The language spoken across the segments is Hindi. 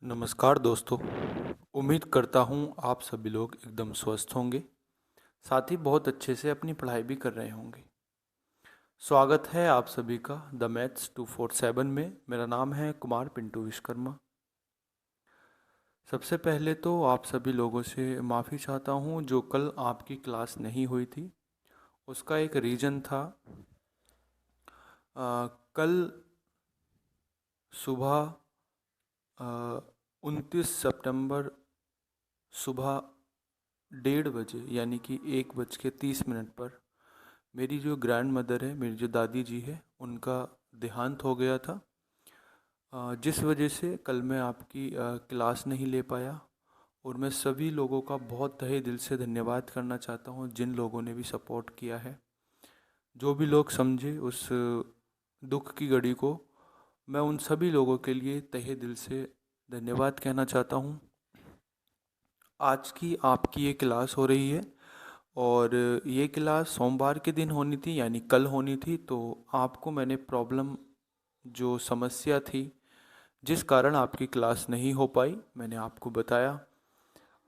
नमस्कार दोस्तों। उम्मीद करता हूँ आप सभी लोग एकदम स्वस्थ होंगे, साथ ही बहुत अच्छे से अपनी पढ़ाई भी कर रहे होंगे। स्वागत है आप सभी का द मैथ्स 247 में। मेरा नाम है कुमार पिंटू विश्वकर्मा। सबसे पहले तो आप सभी लोगों से माफ़ी चाहता हूँ जो कल आपकी क्लास नहीं हुई थी। उसका एक रीज़न था, कल सुबह 29 सितंबर सुबह 1:30 बजे यानी कि 1:30 पर मेरी जो ग्रैंड मदर है, मेरी जो दादी जी है, उनका देहांत हो गया था। जिस वजह से कल मैं आपकी क्लास नहीं ले पाया। और मैं सभी लोगों का बहुत तहे दिल से धन्यवाद करना चाहता हूँ जिन लोगों ने भी सपोर्ट किया है। जो भी लोग समझे उस दुख की घड़ी को, मैं उन सभी लोगों के लिए तहे दिल से धन्यवाद कहना चाहता हूँ। आज की आपकी ये क्लास हो रही है और ये क्लास सोमवार के दिन होनी थी यानी कल होनी थी। तो आपको मैंने प्रॉब्लम, जो समस्या थी जिस कारण आपकी क्लास नहीं हो पाई, मैंने आपको बताया।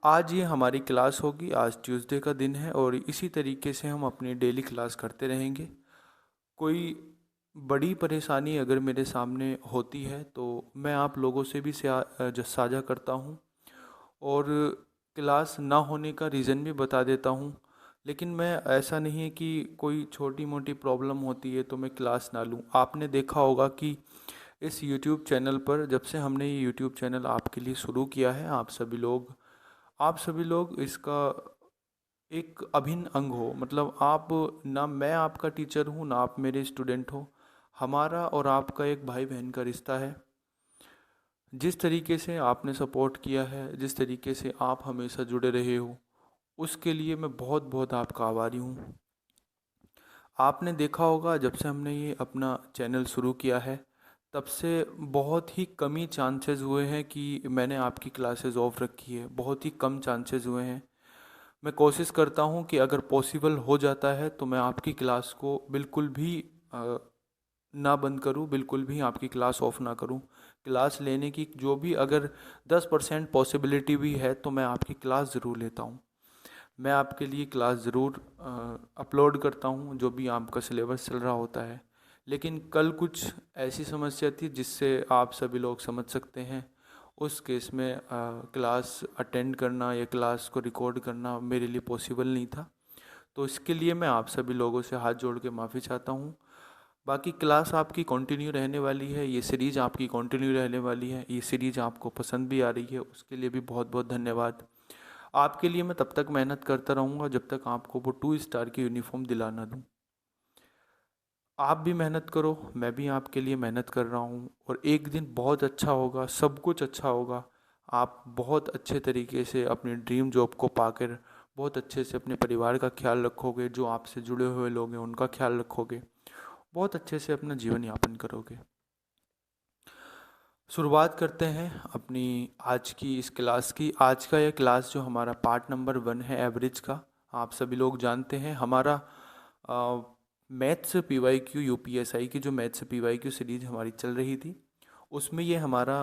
आज ये हमारी क्लास होगी। आज ट्यूसडे का दिन है और इसी तरीके से हम अपनी डेली क्लास करते रहेंगे। कोई बड़ी परेशानी अगर मेरे सामने होती है तो मैं आप लोगों से भी साझा करता हूँ और क्लास ना होने का रीज़न भी बता देता हूँ। लेकिन मैं, ऐसा नहीं है कि कोई छोटी मोटी प्रॉब्लम होती है तो मैं क्लास ना लूँ। आपने देखा होगा कि इस यूट्यूब चैनल पर, जब से हमने ये यूट्यूब चैनल आपके लिए शुरू किया है, आप सभी लोग इसका एक अभिन्न अंग हो। मतलब आप, ना मैं आपका टीचर हूँ ना आप मेरे स्टूडेंट हो। हमारा और आपका एक भाई बहन का रिश्ता है। जिस तरीके से आपने सपोर्ट किया है, जिस तरीके से आप हमेशा जुड़े रहे हो, उसके लिए मैं बहुत बहुत आपका आभारी हूँ। आपने देखा होगा जब से हमने ये अपना चैनल शुरू किया है, तब से बहुत ही कम ही चांसेस हुए हैं कि मैंने आपकी क्लासेस ऑफ रखी है। बहुत ही कम चांसेस हुए हैं। मैं कोशिश करता हूँ कि अगर पॉसिबल हो जाता है तो मैं आपकी क्लास को बिल्कुल भी अ, ना बंद करूँ, बिल्कुल भी आपकी क्लास ऑफ ना करूँ। क्लास लेने की जो भी अगर 10% पॉसिबिलिटी भी है तो मैं आपकी क्लास ज़रूर लेता हूँ। मैं आपके लिए क्लास ज़रूर अपलोड करता हूँ जो भी आपका सिलेबस चल रहा होता है। लेकिन कल कुछ ऐसी समस्या थी जिससे आप सभी लोग समझ सकते हैं। उस केस में क्लास अटेंड करना या क्लास को रिकॉर्ड करना मेरे लिए पॉसिबल नहीं था। तो इसके लिए मैं आप सभी लोगों से हाथ जोड़ के माफ़ी चाहता हूँ। बाकी क्लास आपकी कंटिन्यू रहने वाली है, ये सीरीज़ आपकी कंटिन्यू रहने वाली है। ये सीरीज़ आपको पसंद भी आ रही है, उसके लिए भी बहुत बहुत धन्यवाद। आपके लिए मैं तब तक मेहनत करता रहूँगा जब तक आपको वो 2 स्टार की यूनिफॉर्म दिला ना दूँ। आप भी मेहनत करो, मैं भी आपके लिए मेहनत कर रहा हूँ और एक दिन बहुत अच्छा होगा, सब कुछ अच्छा होगा। आप बहुत अच्छे तरीके से अपनी ड्रीम जॉब को पाकर बहुत अच्छे से अपने परिवार का ख्याल रखोगे, जो आपसे जुड़े हुए लोग हैं उनका ख्याल रखोगे, बहुत अच्छे से अपना जीवन यापन करोगे। शुरुआत करते हैं अपनी आज की इस क्लास की। आज का यह क्लास जो हमारा पार्ट नंबर 1 है एवरेज का, आप सभी लोग जानते हैं हमारा मैथ्स PYQ UPSI की जो मैथ्स PYQ सीरीज हमारी चल रही थी, उसमें ये हमारा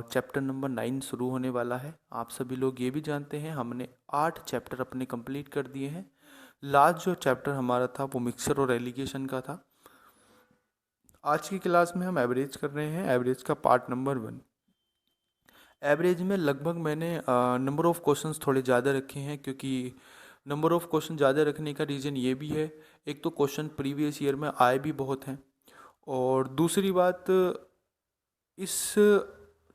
चैप्टर नंबर 9 शुरू होने वाला है। आप सभी लोग ये भी जानते हैं हमने 8 चैप्टर अपने कंप्लीट कर दिए हैं। लास्ट जो चैप्टर हमारा था वो मिक्सर और एलिगेशन का था। आज की क्लास में हम एवरेज कर रहे हैं, एवरेज का पार्ट नंबर 1। एवरेज में लगभग मैंने नंबर ऑफ़ क्वेश्चंस थोड़े ज़्यादा रखे हैं, क्योंकि नंबर ऑफ़ क्वेश्चन ज़्यादा रखने का रीज़न ये भी है, एक तो क्वेश्चन प्रीवियस ईयर में आए भी बहुत हैं और दूसरी बात, इस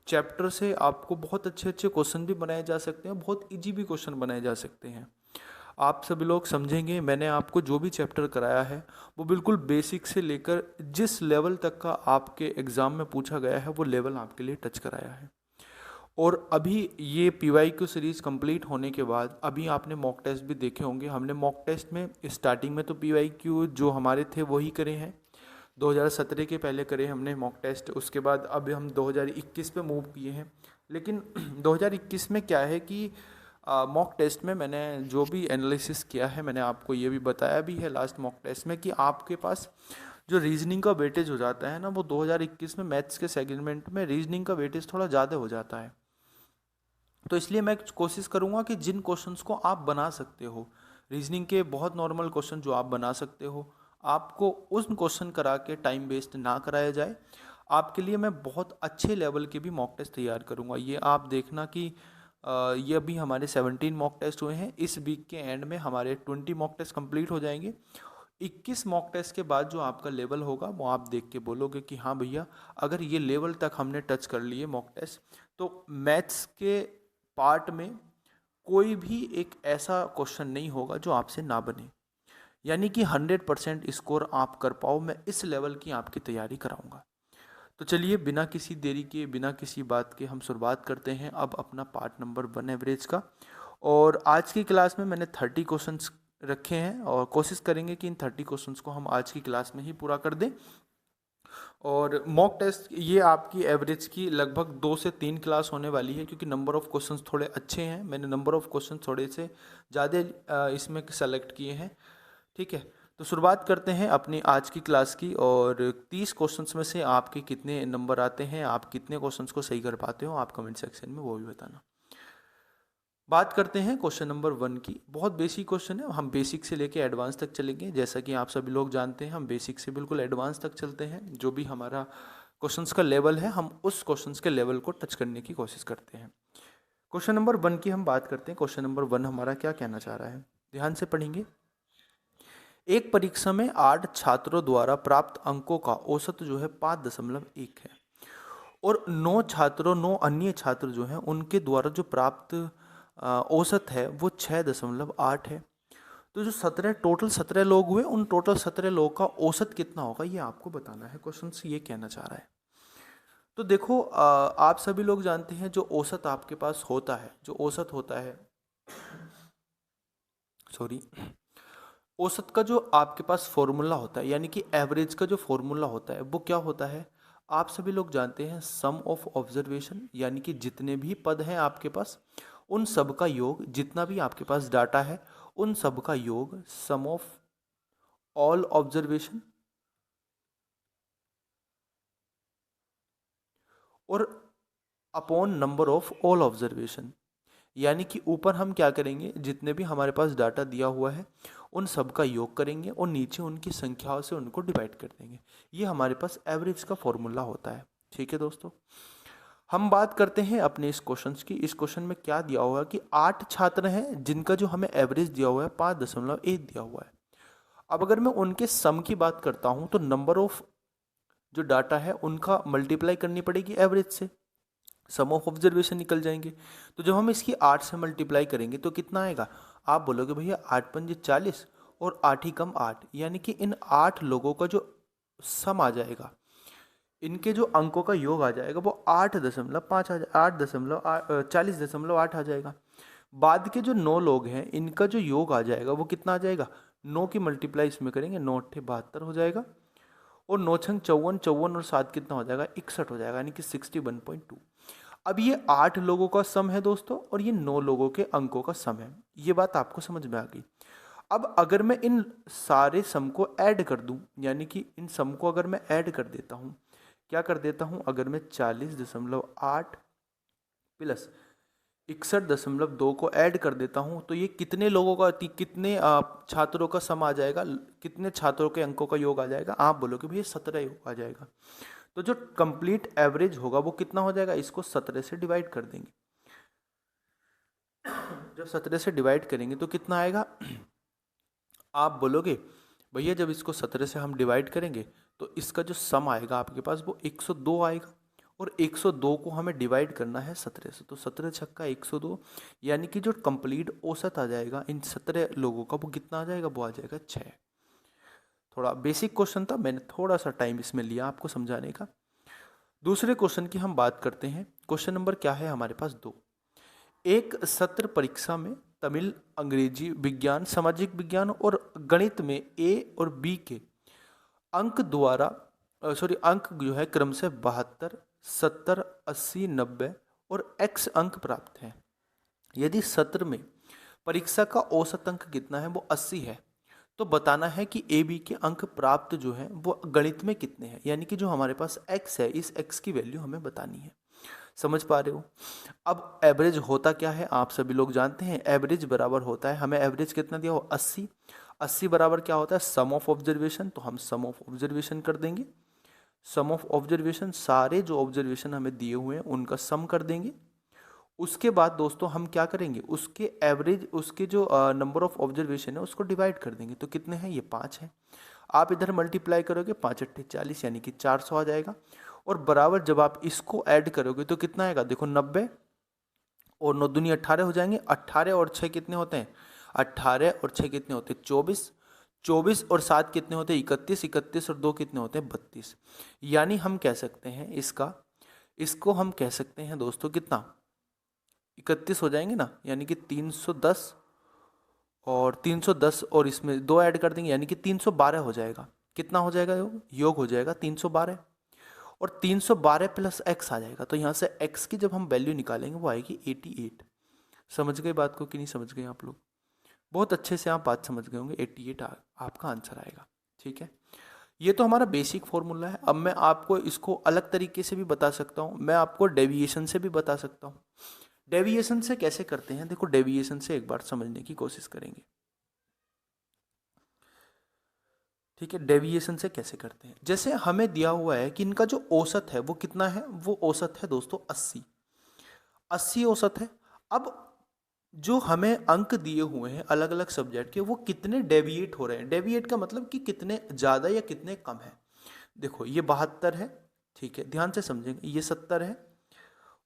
चैप्टर से आपको बहुत अच्छे अच्छे क्वेश्चन भी बनाए जा सकते हैं, बहुत इजी भी क्वेश्चन बनाए जा सकते हैं। आप सभी लोग समझेंगे, मैंने आपको जो भी चैप्टर कराया है वो बिल्कुल बेसिक से लेकर जिस लेवल तक का आपके एग्ज़ाम में पूछा गया है वो लेवल आपके लिए टच कराया है। और अभी ये PYQ सीरीज़ कंप्लीट होने के बाद अभी आपने मॉक टेस्ट भी देखे होंगे। हमने मॉक टेस्ट में स्टार्टिंग में तो PYQ जो हमारे थे वही करे हैं, 2017 के पहले करे हमने मॉक टेस्ट। उसके बाद अब हम 2021 पे मूव किए हैं। लेकिन 2021 में क्या है कि मॉक टेस्ट में मैंने जो भी एनालिसिस किया है, मैंने आपको ये भी बताया भी है लास्ट मॉक टेस्ट में, कि आपके पास जो रीजनिंग का वेटेज हो जाता है ना, वो 2021 में मैथ्स के सेगमेंट में रीजनिंग का वेटेज थोड़ा ज़्यादा हो जाता है। तो इसलिए मैं कोशिश करूँगा कि जिन क्वेश्चंस को आप बना सकते हो, रीजनिंग के बहुत नॉर्मल क्वेश्चन जो आप बना सकते हो, आपको उन क्वेश्चन करा के टाइम वेस्ट ना कराया जाए। आपके लिए मैं बहुत अच्छे लेवल के भी मॉक टेस्ट तैयार करूँगा। ये आप देखना कि ये अभी हमारे 17 मॉक टेस्ट हुए हैं। इस वीक के एंड में हमारे 20 मॉक टेस्ट कंप्लीट हो जाएंगे। 21 मॉक टेस्ट के बाद जो आपका लेवल होगा वो आप देख के बोलोगे कि हाँ भैया, अगर ये लेवल तक हमने टच कर लिए मॉक टेस्ट, तो मैथ्स के पार्ट में कोई भी एक ऐसा क्वेश्चन नहीं होगा जो आपसे ना बने, यानी कि 100% स्कोर आप कर पाओ। मैं इस लेवल की आपकी तैयारी कराऊंगा। तो चलिए बिना किसी देरी के, बिना किसी बात के हम शुरुआत करते हैं अब अपना पार्ट नंबर 1 एवरेज का। और आज की क्लास में मैंने 30 क्वेश्चंस रखे हैं और कोशिश करेंगे कि इन 30 क्वेश्चंस को हम आज की क्लास में ही पूरा कर दें। और मॉक टेस्ट ये आपकी एवरेज की लगभग 2 से 3 क्लास होने वाली है, क्योंकि नंबर ऑफ़ क्वेश्चंस थोड़े अच्छे हैं। मैंने नंबर ऑफ़ क्वेश्चन थोड़े से ज़्यादा इसमें सेलेक्ट किए हैं। ठीक है, तो शुरुआत करते हैं अपनी आज की क्लास की। और 30 क्वेश्चंस में से आपके कितने नंबर आते हैं, आप कितने क्वेश्चंस को सही कर पाते हो, आप कमेंट सेक्शन में वो भी बताना। बात करते हैं क्वेश्चन नंबर 1 की। बहुत बेसिक क्वेश्चन है, हम बेसिक से लेके एडवांस तक चलेंगे। जैसा कि आप सभी लोग जानते हैं, हम बेसिक से बिल्कुल एडवांस तक चलते हैं। जो भी हमारा क्वेश्चंस का लेवल है, हम उस क्वेश्चंस के लेवल को टच करने की कोशिश करते हैं। क्वेश्चन नंबर 1 की हम बात करते हैं। क्वेश्चन नंबर 1 हमारा क्या कहना चाह रहा है, ध्यान से पढ़ेंगे। एक परीक्षा में 8 छात्रों द्वारा प्राप्त अंकों का औसत जो है 5.1 है, और 9 अन्य छात्र जो हैं उनके द्वारा जो प्राप्त औसत है वो 6.8 है। तो जो 17 लोग हुए, उन टोटल 17 लोगों का औसत कितना होगा ये आपको बताना है। क्वेश्चन से ये कहना चाह रहा है। तो देखो, आप सभी लोग जानते हैं जो औसत आपके पास होता है, जो औसत होता है, सॉरी, औसत का जो आपके पास फॉर्मूला होता है, यानी कि एवरेज का जो फॉर्मूला होता है वो क्या होता है, आप सभी लोग जानते हैं, सम ऑफ ऑब्जर्वेशन, यानी कि जितने भी पद हैं आपके पास उन सब का योग, जितना भी आपके पास डाटा है उन सब का योग, सम ऑफ ऑल ऑब्जर्वेशन, और upon number of all observation. यानी कि ऊपर हम क्या करेंगे, जितने भी हमारे पास डाटा दिया हुआ है उन सब का योग करेंगे और नीचे उनकी संख्याओं से उनको डिवाइड कर देंगे। ये हमारे पास एवरेज का फॉर्मूला होता है। ठीक है दोस्तों, हम बात करते हैं अपने इस क्वेश्चन की। इस क्वेश्चन में क्या दिया हुआ है कि 8 छात्र हैं जिनका जो हमें एवरेज दिया हुआ है 5.1 दिया हुआ है। अब अगर मैं उनके सम की बात करता हूं तो नंबर ऑफ जो डाटा है उनका मल्टीप्लाई करनी पड़ेगी एवरेज से, सम ऑफ ऑब्जर्वेशन निकल जाएंगे। तो जब हम इसकी 8 से मल्टीप्लाई करेंगे तो कितना आएगा, आप बोलोगे भैया 8 पंजे 40 और 8 ही कम 8, यानी कि इन 8 लोगों का जो सम आ जाएगा, इनके जो अंकों का योग आ जाएगा वो 8.5 आ जाए, 40.8 आ जाएगा। बाद के जो 9 लोग हैं इनका जो योग आ जाएगा वो कितना आ जाएगा, 9 की मल्टीप्लाई इसमें करेंगे, 9 8 72 हो जाएगा, और 9 छंग 54, 54 और 7 कितना हो जाएगा, 61 हो जाएगा, यानी कि 61.2। अब ये 8 लोगों का सम है दोस्तों, और ये 9 लोगों के अंकों का सम है। ये बात आपको समझ में आ गई। अब अगर मैं इन सारे सम को ऐड कर दूं, यानी कि इन सम को अगर मैं ऐड कर देता हूं, क्या कर देता हूं, अगर मैं 40.8 प्लस 61.2 को ऐड कर देता हूं तो ये कितने लोगों का, कितने छात्रों का सम आ जाएगा, कितने छात्रों के अंकों का योग आ जाएगा, आप बोलोगे भैया 17 योग आ जाएगा। तो जो कंप्लीट एवरेज होगा वो कितना हो जाएगा, इसको 17 से डिवाइड कर देंगे। जब 17 से डिवाइड करेंगे तो कितना आएगा, आप बोलोगे भैया जब इसको 17 से हम डिवाइड करेंगे तो इसका जो सम आएगा आपके पास वो 102 आएगा, और 102 को हमें डिवाइड करना है 17 से, तो 17 छक्का 102, यानी कि जो कंप्लीट औसत आ जाएगा इन 17 लोगों का वो कितना आ जाएगा, वो आ जाएगा 6। थोड़ा बेसिक क्वेश्चन था, मैंने थोड़ा सा टाइम इसमें लिया आपको समझाने का। दूसरे क्वेश्चन की हम बात करते हैं। क्वेश्चन नंबर क्या है हमारे पास 2। एक सत्र परीक्षा में तमिल, अंग्रेजी, विज्ञान, सामाजिक विज्ञान और गणित में ए और बी के अंक अंक जो है क्रमशः 72, 70, 80, 90 और x अंक प्राप्त हैं। यदि सत्र में परीक्षा का औसत अंक कितना है, वो 80 है, तो बताना है कि ए बी के अंक प्राप्त जो है वो गणित में कितने हैं, यानी कि जो हमारे पास x है इस x की वैल्यू हमें बतानी है। समझ पा रहे हो? अब एवरेज होता क्या है आप सभी लोग जानते हैं, एवरेज बराबर होता है, हमें एवरेज कितना दिया हो 80, 80 बराबर क्या होता है सम ऑफ ऑब्जर्वेशन, तो हम सम ऑफ ऑब्जर्वेशन कर देंगे, सम ऑफ ऑब्जर्वेशन सारे जो ऑब्जर्वेशन हमें दिए हुए हैं उनका सम कर देंगे। उसके बाद दोस्तों हम क्या करेंगे, उसके एवरेज, उसके जो नंबर ऑफ ऑब्जर्वेशन है उसको डिवाइड कर देंगे, तो कितने हैं ये 5 हैं। आप इधर मल्टीप्लाई करोगे 5 अट्ठे 40 यानी कि 400 आ जाएगा। और बराबर जब आप इसको ऐड करोगे तो कितना आएगा, देखो 90 और 9 दूनी 18 हो जाएंगे, 18 और 6 कितने होते हैं, 18 और 6 कितने होते हैं 24, 24 और 7 कितने होते हैं 31, 31 और 2 कितने होते हैं 32। यानी हम कह सकते हैं इसको हम कह सकते हैं दोस्तों कितना 31 हो जाएंगे ना, यानी कि 310 और 310 और इसमें 2 ऐड कर देंगे यानी कि 312 हो जाएगा। कितना हो जाएगा योग हो जाएगा 312, और 312 प्लस एक्स आ जाएगा, तो यहाँ से एक्स की जब हम वैल्यू निकालेंगे वो आएगी 88। समझ गए बात को कि नहीं समझ गए आप लोग? बहुत अच्छे से आप बात समझ गए होंगे, 88 आपका आंसर आएगा। ठीक है, ये तो हमारा बेसिक फॉर्मूला है। अब मैं आपको इसको अलग तरीके से भी बता सकता हूँ, मैं आपको डेविएशन से भी बता सकता हूँ। डेविएशन से कैसे करते हैं, देखो डेविएशन से एक बार समझने की कोशिश करेंगे। ठीक है, डेविएशन से कैसे करते हैं, जैसे हमें दिया हुआ है कि इनका जो औसत है वो कितना है, वो औसत है दोस्तों 80, 80 औसत है। अब जो हमें अंक दिए हुए हैं अलग अलग सब्जेक्ट के, वो कितने डेविएट हो रहे हैं, डेविएट का मतलब कि कितने ज़्यादा या कितने कम है। देखो ये 72 है, ठीक है ध्यान से समझेंगे, ये 70 है,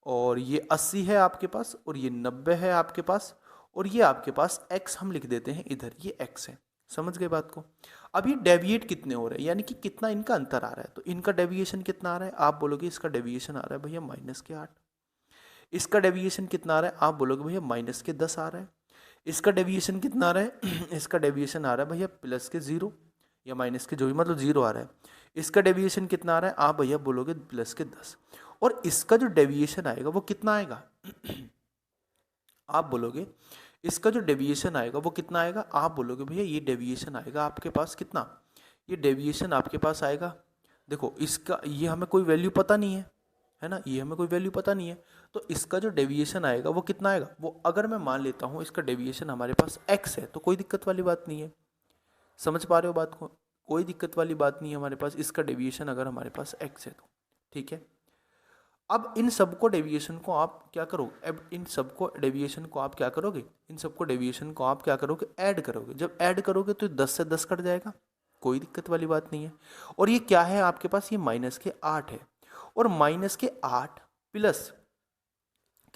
और ये 80 है आपके पास, और ये 90 है आपके पास, और ये आपके पास x हम लिख देते हैं इधर, ये x है। समझ गए बात को? अब ये डेविएट कितने हो रहे हैं, यानी कि कितना इनका अंतर आ रहा है, तो इनका डेविएशन कितना आ रहा है, आप बोलोगे इसका डेविएशन आ रहा है भैया -8। इसका डेविएशन कितना आ रहा है, आप बोलोगे भैया -10 आ रहा है। इसका डेविएशन कितना आ रहा है इसका डेविएशन आ रहा है भैया +0 या माइनस के जो भी मतलब 0 आ रहा है। इसका डेविएशन कितना आ रहा है, आप भैया बोलोगे +10। और इसका जो डेविएशन आएगा वो कितना आएगा आप बोलोगे इसका जो डेविएशन आएगा वो कितना आएगा, आप बोलोगे भैया ये डेविएशन आएगा आपके पास कितना, ये डेविएशन आपके पास आएगा, देखो इसका ये हमें कोई वैल्यू पता नहीं है ना, ये हमें कोई वैल्यू पता नहीं है, तो इसका जो डेविएशन आएगा वो कितना आएगा, वो अगर मैं मान लेता हूँ इसका डेविएशन हमारे पास x है तो कोई दिक्कत वाली बात नहीं है। समझ पा रहे हो बात को? कोई दिक्कत वाली बात नहीं है हमारे पास, इसका डेविएशन अगर हमारे पास x है तो ठीक है। अब इन सबको डेविएशन को आप क्या करोगे, अब इन सबको डेविएशन को आप क्या करोगे, इन सबको डेविएशन को आप क्या करोगे, ऐड करोगे। जब ऐड करोगे तो 10 से 10 कट जाएगा, कोई दिक्कत वाली बात नहीं है। और ये क्या है आपके पास, ये -8 है, और -8 प्लस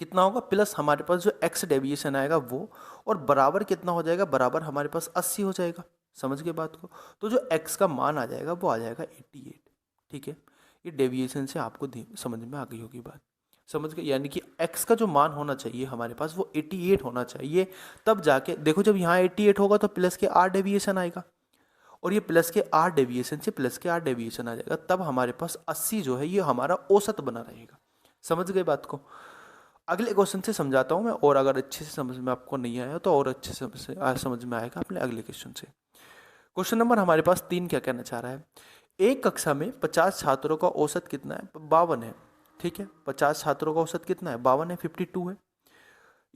कितना होगा, प्लस हमारे पास जो x डेविएशन आएगा वो, और बराबर कितना हो जाएगा, बराबर हमारे पास 80 हो जाएगा। समझ गए बात को? तो जो x का मान आ जाएगा वो आ जाएगा 88। ठीक है, ये डेविएशन से आपको समझ में आ गई होगी बात। समझ गए, यानी कि x का जो मान होना चाहिए हमारे पास वो 88 होना चाहिए, तब जाके देखो जब यहाँ 88 होगा तो प्लस के 8 डेविएशन आएगा, और ये प्लस के 8 डेविएशन से प्लस के 8 डेविएशन आ जाएगा, तब हमारे पास 80 जो है ये हमारा औसत बना रहेगा। समझ गए बात को? अगले क्वेश्चन से समझाता हूँ मैं, और अगर अच्छे से समझ में आपको नहीं आया तो और अच्छे से समझ में आएगा अपने अगले क्वेश्चन से। क्वेश्चन नंबर हमारे पास 3 क्या कहना चाह रहा है, एक कक्षा में 50 छात्रों का औसत कितना है, 52 है। ठीक है, 50 छात्रों का औसत कितना है, 52 है, 52 है।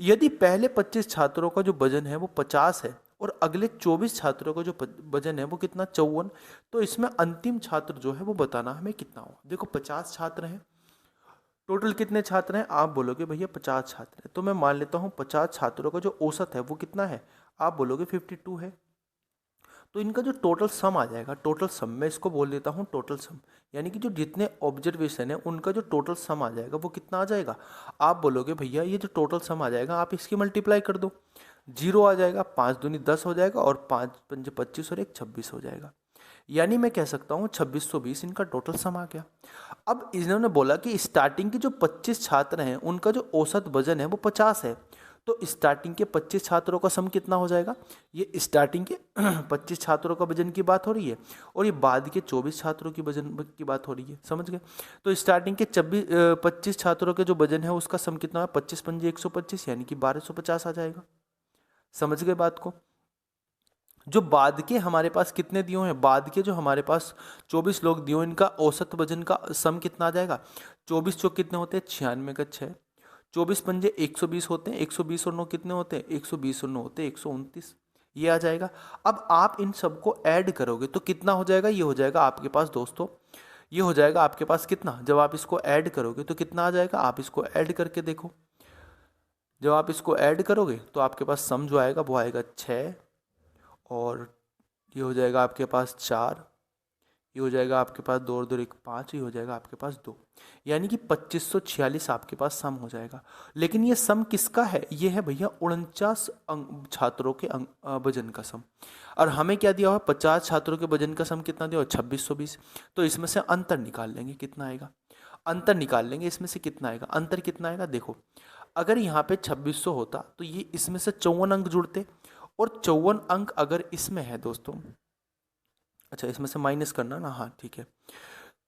यदि पहले 25 छात्रों का जो वजन है वो 50 है, और अगले 24 छात्रों का जो वजन है वो कितना 54, तो इसमें अंतिम छात्र जो है वो बताना हमें कितना होगा। देखो 50 छात्र हैं, टोटल कितने छात्र हैं, आप बोलोगे भैया 50 छात्र हैं, तो मैं मान लेता हूँ 50 छात्रों का जो औसत है वो कितना है, आप बोलोगे 52 है। तो इनका जो टोटल सम आ जाएगा, टोटल सम मैं इसको बोल देता हूँ टोटल सम, यानी कि जो जितने ऑब्जर्वेशन है उनका जो टोटल सम आ जाएगा वो कितना आ जाएगा, आप बोलोगे भैया ये जो टोटल सम आ जाएगा आप इसकी मल्टीप्लाई कर दो, 0 आ जाएगा, 5 दूनी 10 हो जाएगा, और 5 पंजे 25 और 1 26 हो जाएगा। यानी मैं कह सकता हूँ 2620 इनका टोटल सम आ गया। अब इन्होंने बोला कि स्टार्टिंग के जो 25 छात्र हैं उनका जो औसत वजन है वो 50 है, तो स्टार्टिंग के 25 छात्रों का सम कितना हो जाएगा, ये स्टार्टिंग के 25 छात्रों का वजन की बात हो रही है, और ये बाद के 24 छात्रों की वजन की बात हो रही है। समझ गए? तो स्टार्टिंग के 25 छात्रों के जो वजन है उसका सम कितना है, 25 पंजे 125 यानी कि 1250 आ जाएगा। समझ गए बात को? जो बाद के हमारे पास कितने दिए हुए हैं, बाद के जो हमारे पास 24 लोग दिए हुए हैं, इनका औसत वजन का सम कितना आ जाएगा। 24 चौक कितने होते हैं, 96 का 6। 24 पंजे 120 होते हैं, 120 और 9 कितने होते हैं, 120 और 9 होते हैं 129। ये आ जाएगा। अब आप इन सबको ऐड करोगे तो कितना हो जाएगा, ये हो जाएगा आपके पास दोस्तों, ये हो जाएगा आपके पास कितना, जब आप इसको ऐड करोगे तो कितना आ जाएगा, आप इसको ऐड करके देखो। जब आप इसको ऐड करोगे तो आपके पास सम जो आएगा वो आएगा 6, और ये हो जाएगा आपके पास 4, ये हो जाएगा आपके पास 2 और 2 एक 5, ये हो जाएगा आपके पास 2, यानी कि 2546 आपके पास सम हो जाएगा। लेकिन ये सम किसका है, ये है भैया 49 छात्रों के वजन का सम। और हमें क्या दिया हुआ है, 50 छात्रों के वजन का सम कितना दिया हुआ, 2620। तो इसमें से अंतर निकाल लेंगे, कितना आएगा, अंतर निकाल लेंगे, इसमें से कितना आएगा, अंतर कितना आएगा, देखो अगर यहाँ पे 2600 होता तो ये इसमें से 54 अंक जुड़ते, और 54 अंक अगर इसमें है दोस्तों, अच्छा इसमें से माइनस करना ना, हाँ ठीक है,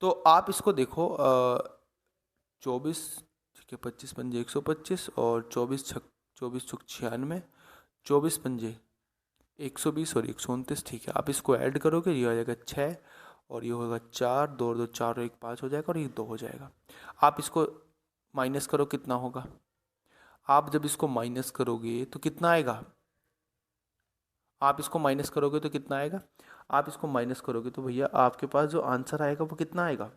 तो आप इसको देखो 24, ठीक है, 25 पंजे 125 और 24 चौक 96, 24 पंजे 120 और 129, ठीक है। आप इसको ऐड करोगे, ये हो जाएगा 6 और ये होगा 4, 2 और 2 4 और 1 5 हो जाएगा, और ये 2 हो जाएगा। आप इसको माइनस करो, कितना होगा, आप जब इसको माइनस करोगे तो कितना आएगा, आप इसको माइनस करोगे तो कितना आएगा, आप इसको माइनस करोगे तो भैया आपके पास जो आंसर आएगा वो कितना आएगा,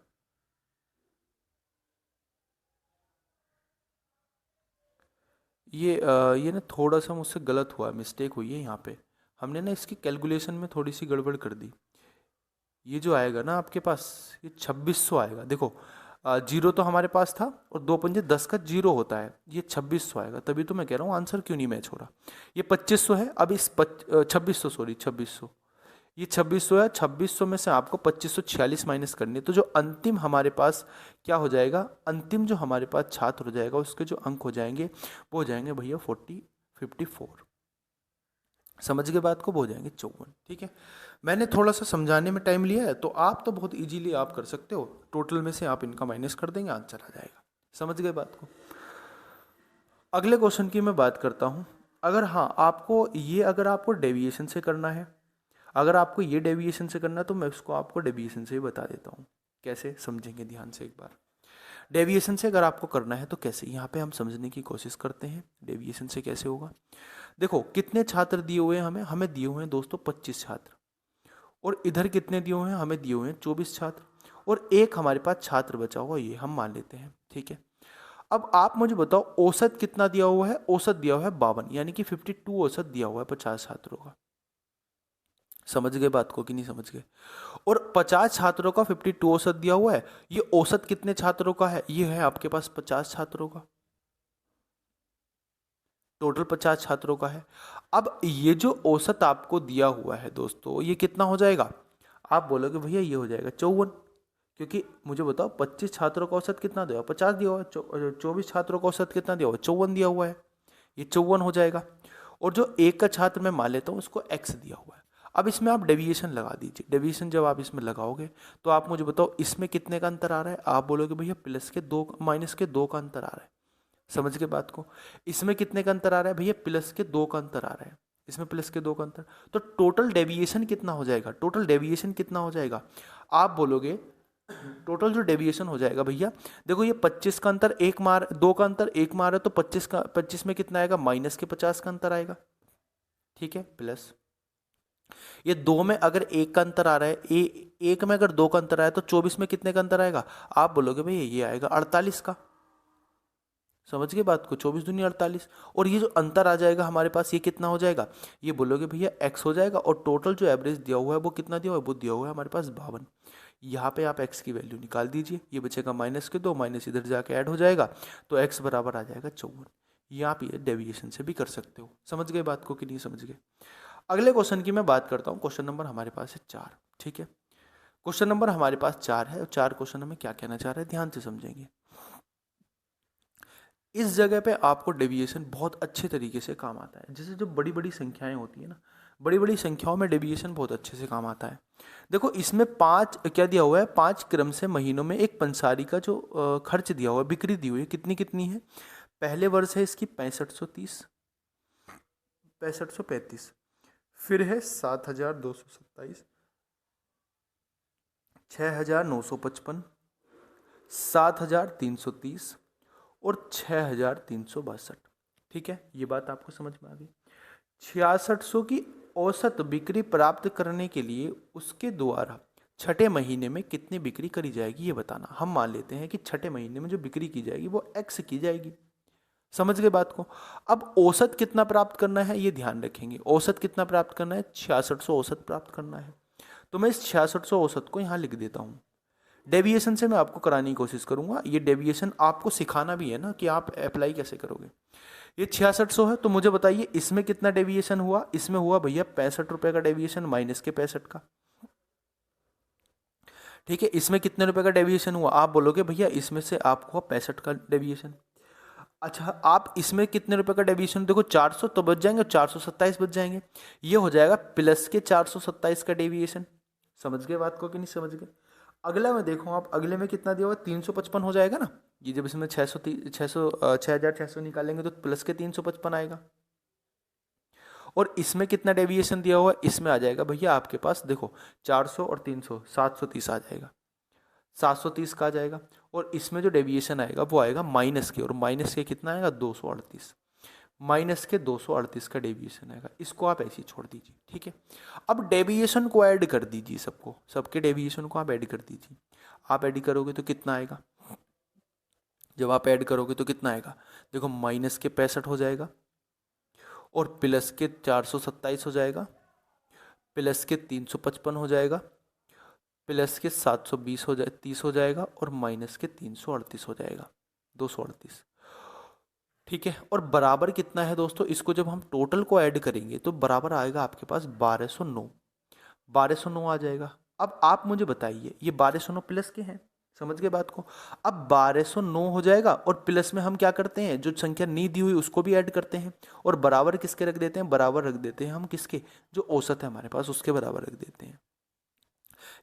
ये ना थोड़ा सा मुझसे गलत हुआ, मिस्टेक हुई है यहाँ पे, हमने ना इसकी कैलकुलेशन में थोड़ी सी गड़बड़ कर दी। ये जो आएगा ना आपके पास, ये 2600 आएगा, देखो जीरो तो हमारे पास था, और 2 पंजे 10 का जीरो होता है, ये 2600 आएगा, तभी तो मैं कह रहा हूँ आंसर क्यों नहीं मैच हो रहा। ये 2500 है, अब इस 2600, सॉरी 2600, ये 2600 है, 2600 में से आपको 2546 माइनस करनी है, तो जो अंतिम हमारे पास क्या हो जाएगा, अंतिम जो हमारे पास छात्र हो जाएगा उसके जो अंक हो जाएंगे वो हो जाएंगे भैया 54। समझ गए बात को, वो हो जाएंगे 54, ठीक है। मैंने थोड़ा सा समझाने में टाइम लिया है, तो आप तो बहुत इजीली आप कर सकते हो, टोटल में से आप इनका माइनस कर देंगे, आंसर आ जाएगा। समझ गए बात को। अगले क्वेश्चन की मैं बात करता हूँ। अगर हाँ आपको ये, अगर आपको डेविएशन से करना है, अगर आपको ये डेविएशन से करना है तो मैं उसको आपको डेविएशन से ही बता देता हूँ, कैसे समझेंगे ध्यान से एक बार। डेविएशन से अगर आपको करना है तो कैसे, यहाँ पे हम समझने की कोशिश करते हैं डेविएशन से कैसे होगा। देखो कितने छात्र दिए हुए हैं, हमें दिए हुए हैं दोस्तों 25 छात्र, और इधर कितने दिए हुए हैं, हमें दिए हुए हैं 24 छात्र, और एक हमारे पास छात्र बचा हुआ, ये हम मान लेते हैं, ठीक है। अब आप मुझे बताओ औसत कितना दिया हुआ है, औसत दिया हुआ है 52, यानी कि 52 औसत दिया हुआ है 50 छात्रों का। समझ गए बात को कि नहीं समझ गए। और 50 छात्रों का 52 औसत दिया हुआ है, ये औसत कितने छात्रों का है, ये है आपके पास 50 छात्रों का, टोटल 50 छात्रों का है। अब ये जो औसत आपको दिया हुआ है दोस्तों, ये कितना हो जाएगा, आप बोलोगे भैया ये हो जाएगा 54, क्योंकि मुझे बताओ 25 छात्रों का औसत कितना दिया हुआ, 50 दिया हुआ है, 24 छात्रों का औसत कितना दिया हुआ, 54 दिया हुआ है, ये 54 हो जाएगा। और जो एक का छात्र मैं मान लेता हूँ उसको x दिया हुआ है। अब इसमें आप डेविएशन लगा दीजिए, डेविएशन जब आप इसमें लगाओगे तो आप मुझे बताओ इसमें कितने का अंतर आ रहा है, आप बोलोगे भैया प्लस के 2 माइनस के 2 का अंतर आ रहा है। समझ के बात को। इसमें कितने का अंतर आ रहा है भैया, प्लस के 2 का अंतर आ रहा है, इसमें प्लस के 2 का अंतर, तो टोटल डेविएशन कितना हो जाएगा, टोटल डेविएशन कितना हो जाएगा, आप बोलोगे टोटल जो डेविएशन हो जाएगा भैया, देखो ये 25 का अंतर एक मार, 2 का अंतर एक मार है, तो 25 में कितना आएगा, माइनस के 50 का अंतर आएगा, ठीक है, प्लस ये 2 में अगर 1 का अंतर आ रहा है, एक में अगर 2 का अंतर आया तो 24 में कितने का अंतर आएगा, आप बोलोगे भैया ये आएगा 48 का। समझ गए बात को, 24 दूनी 48, और ये जो अंतर आ जाएगा हमारे पास ये कितना हो जाएगा, ये बोलोगे भैया x हो जाएगा, और टोटल जो एवरेज दिया हुआ है वो कितना दिया हुआ है, वो दिया हुआ है हमारे पास 52। यहाँ पे आप x की वैल्यू निकाल दीजिए, ये बचेगा माइनस के 2, माइनस इधर जाके ऐड हो जाएगा, तो x बराबर आ जाएगा 54। ये आप ये डेविएशन से भी कर सकते हो। समझ गए बात को कि नहीं समझ गए। अगले क्वेश्चन की मैं बात करता हूँ। क्वेश्चन नंबर हमारे पास है 4, ठीक है। क्वेश्चन नंबर हमारे पास 4 है, और 4 क्वेश्चन हमें क्या कहना चाह रहे हैं ध्यान से समझेंगे। इस जगह पे आपको डेविएशन बहुत अच्छे तरीके से काम आता है। जैसे जो बड़ी बड़ी संख्याएं होती है ना, बड़ी बड़ी संख्याओं में डेविएशन बहुत अच्छे से काम आता है। देखो इसमें 5 क्या दिया हुआ है, 5 क्रम से महीनों में एक पंसारी का जो खर्च दिया हुआ है, बिक्री दी हुई है, कितनी कितनी है, पहले वर्ष है इसकी 6530, 6535, फिर है 7,227, 6,955, 7,330 और 6,362। ठीक है, ये बात आपको समझ में आ गई। 6600 की औसत बिक्री प्राप्त करने के लिए उसके द्वारा छठे महीने में कितनी बिक्री करी जाएगी ये बताना। हम मान लेते हैं कि छठे महीने में जो बिक्री की जाएगी वो एक्स की जाएगी। समझ गए बात को। अब औसत कितना प्राप्त करना है ये ध्यान रखेंगे। औसत कितना प्राप्त करना है? 6600 औसत प्राप्त करना है। तो मैं इस 6600 औसत को यहाँ लिख देता हूँ। डेविएशन से मैं आपको कराने की कोशिश करूंगा। ये डेविएशन आपको सिखाना भी है ना कि आप अप्लाई कैसे करोगे। ये 6600 है, तो मुझे बताइए इसमें कितना डेविएशन हुआ? इसमें हुआ भैया 65 रुपए का डेविएशन माइनस के 65 का। ठीक है, इसमें कितने रुपए का डेविएशन हुआ? आप बोलोगे भैया इसमें से आपको 65 का डेविएशन। अच्छा, आप इसमें कितने रुपए का डेविएशन? देखो 400 तो बच जाएंगे, 427 बच जाएंगे। ये हो जाएगा प्लस के 427 का डेविएशन। समझ गए बात को कि नहीं समझ गए? अगला में देखो आप, अगले में कितना दिया हुआ? 355 हो जाएगा ना। ये जब इसमें 6,600 निकालेंगे तो प्लस के 355 आएगा। और इसमें कितना डेविएशन दिया हुआ है? इसमें आ जाएगा भैया आपके पास, देखो 400 और 300, 730 आ जाएगा। 730 का आ जाएगा। और इसमें जो डेविएशन आएगा वो आएगा माइनस के, और माइनस के कितना आएगा? 238। माइनस के 238 का डेविएशन आएगा। इसको आप ऐसे ही छोड़ दीजिए। ठीक है, अब डेविएशन को ऐड कर दीजिए, सबको, सबके डेविएशन को आप ऐड कर दीजिए। आप ऐड करोगे तो कितना आएगा? जब आप ऐड करोगे तो कितना आएगा? देखो माइनस के 65 हो जाएगा, और प्लस के 427 हो जाएगा, प्लस के 355 हो जाएगा, प्लस के 720 हो जाए 30 हो जाएगा, और माइनस के 338 हो जाएगा, 238। ठीक है, और बराबर कितना है दोस्तों? इसको जब हम टोटल को ऐड करेंगे तो बराबर आएगा आपके पास 1209। 1209 आ जाएगा। अब आप मुझे बताइए, ये 1209 प्लस के हैं, समझ गए बात को। अब 1209 हो जाएगा, और प्लस में हम क्या करते हैं, जो संख्या नहीं दी हुई उसको भी ऐड करते हैं, और बराबर किसके रख देते हैं? बराबर रख देते हैं हम किसके? जो औसत है हमारे पास उसके बराबर रख देते हैं।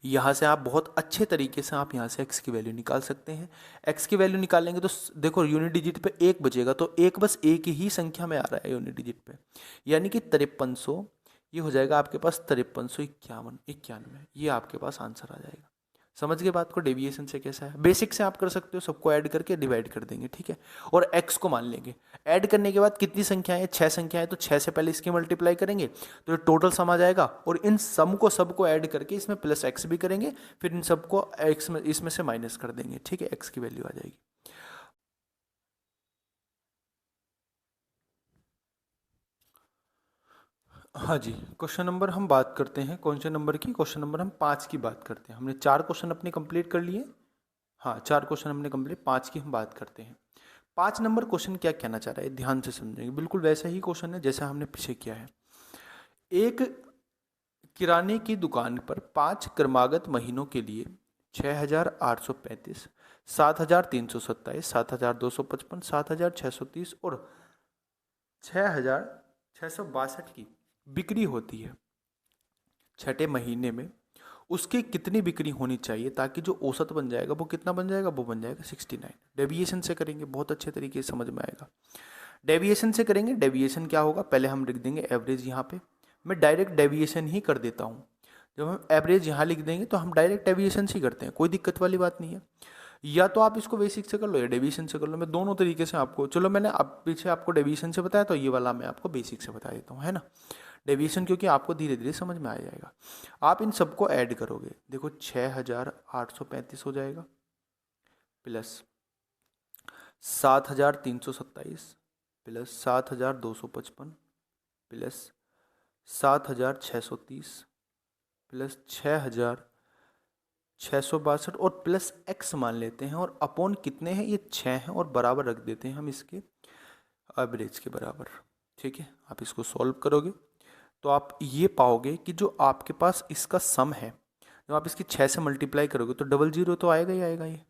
यहाँ से आप बहुत अच्छे तरीके से आप यहाँ से x की वैल्यू निकाल सकते हैं। x की वैल्यू निकालेंगे तो देखो यूनिट डिजिट पे एक बचेगा, तो एक बस एक ही संख्या में आ रहा है यूनिट डिजिट पे, यानी कि 5300। ये हो जाएगा आपके पास 5351, ये आपके पास आंसर आ जाएगा। समझ गए बात को? डेविएशन से कैसा है, बेसिक से आप कर सकते हो, सबको ऐड करके डिवाइड कर देंगे। ठीक है, और x को मान लेंगे। ऐड करने के बाद कितनी संख्याएं हैं? 6 संख्याएं, तो 6 से पहले इसकी मल्टीप्लाई करेंगे तो ये टोटल सम आ जाएगा, और इन सम को सबको ऐड करके इसमें प्लस x भी करेंगे, फिर इन सबको x में इसमें से माइनस कर देंगे। ठीक है, x की वैल्यू आ जाएगी। हाँ जी, क्वेश्चन नंबर हम बात करते हैं कौन से नंबर की? क्वेश्चन नंबर हम 5 की बात करते हैं। हमने 4 क्वेश्चन अपने कंप्लीट कर लिए। हाँ, 4 क्वेश्चन हमने कंप्लीट, 5 की हम बात करते हैं। 5 नंबर क्वेश्चन क्या कहना चाह रहा है, ध्यान से समझेंगे। बिल्कुल वैसा ही क्वेश्चन है जैसा हमने पीछे किया है। एक किराने की दुकान पर 5 क्रमागत महीनों के लिए 6,835, 7,327, 7,255, 7,630 और 6,662 की बिक्री होती है। छठे महीने में उसकी कितनी बिक्री होनी चाहिए ताकि जो औसत बन जाएगा वो कितना बन जाएगा? वो बन जाएगा 69। डेविएशन से करेंगे, बहुत अच्छे तरीके से समझ में आएगा। डेविएशन से करेंगे, डेविएशन क्या होगा? पहले हम लिख देंगे एवरेज। यहाँ पे मैं डायरेक्ट डेविएशन ही कर देता हूँ। जब हम एवरेज यहाँ लिख देंगे तो हम डायरेक्ट डेविएशन से ही करते हैं, कोई दिक्कत वाली बात नहीं है। या तो आप इसको बेसिक से कर लो या डेविएशन से कर लो, मैं दोनों तरीके से आपको, चलो मैंने अब पीछे आपको डेविएशन से बताया तो ये वाला मैं आपको बेसिक से बता देता हूँ, है ना। डेविएशन क्योंकि आपको धीरे धीरे समझ में आ जाएगा। आप इन सबको ऐड करोगे, देखो 6,835 हो जाएगा, प्लस 7,327, प्लस 7,255, प्लस 7,630, प्लस 6,662 और प्लस x मान लेते हैं, और अपॉन कितने हैं? ये 6 हैं, और बराबर रख देते हैं हम इसके एवरेज के बराबर। ठीक है, आप इसको सॉल्व करोगे तो आप ये पाओगे कि जो आपके पास इसका सम है, जब आप इसकी 6 से मल्टीप्लाई करोगे तो 00 तो आएगा ही आएगा। ये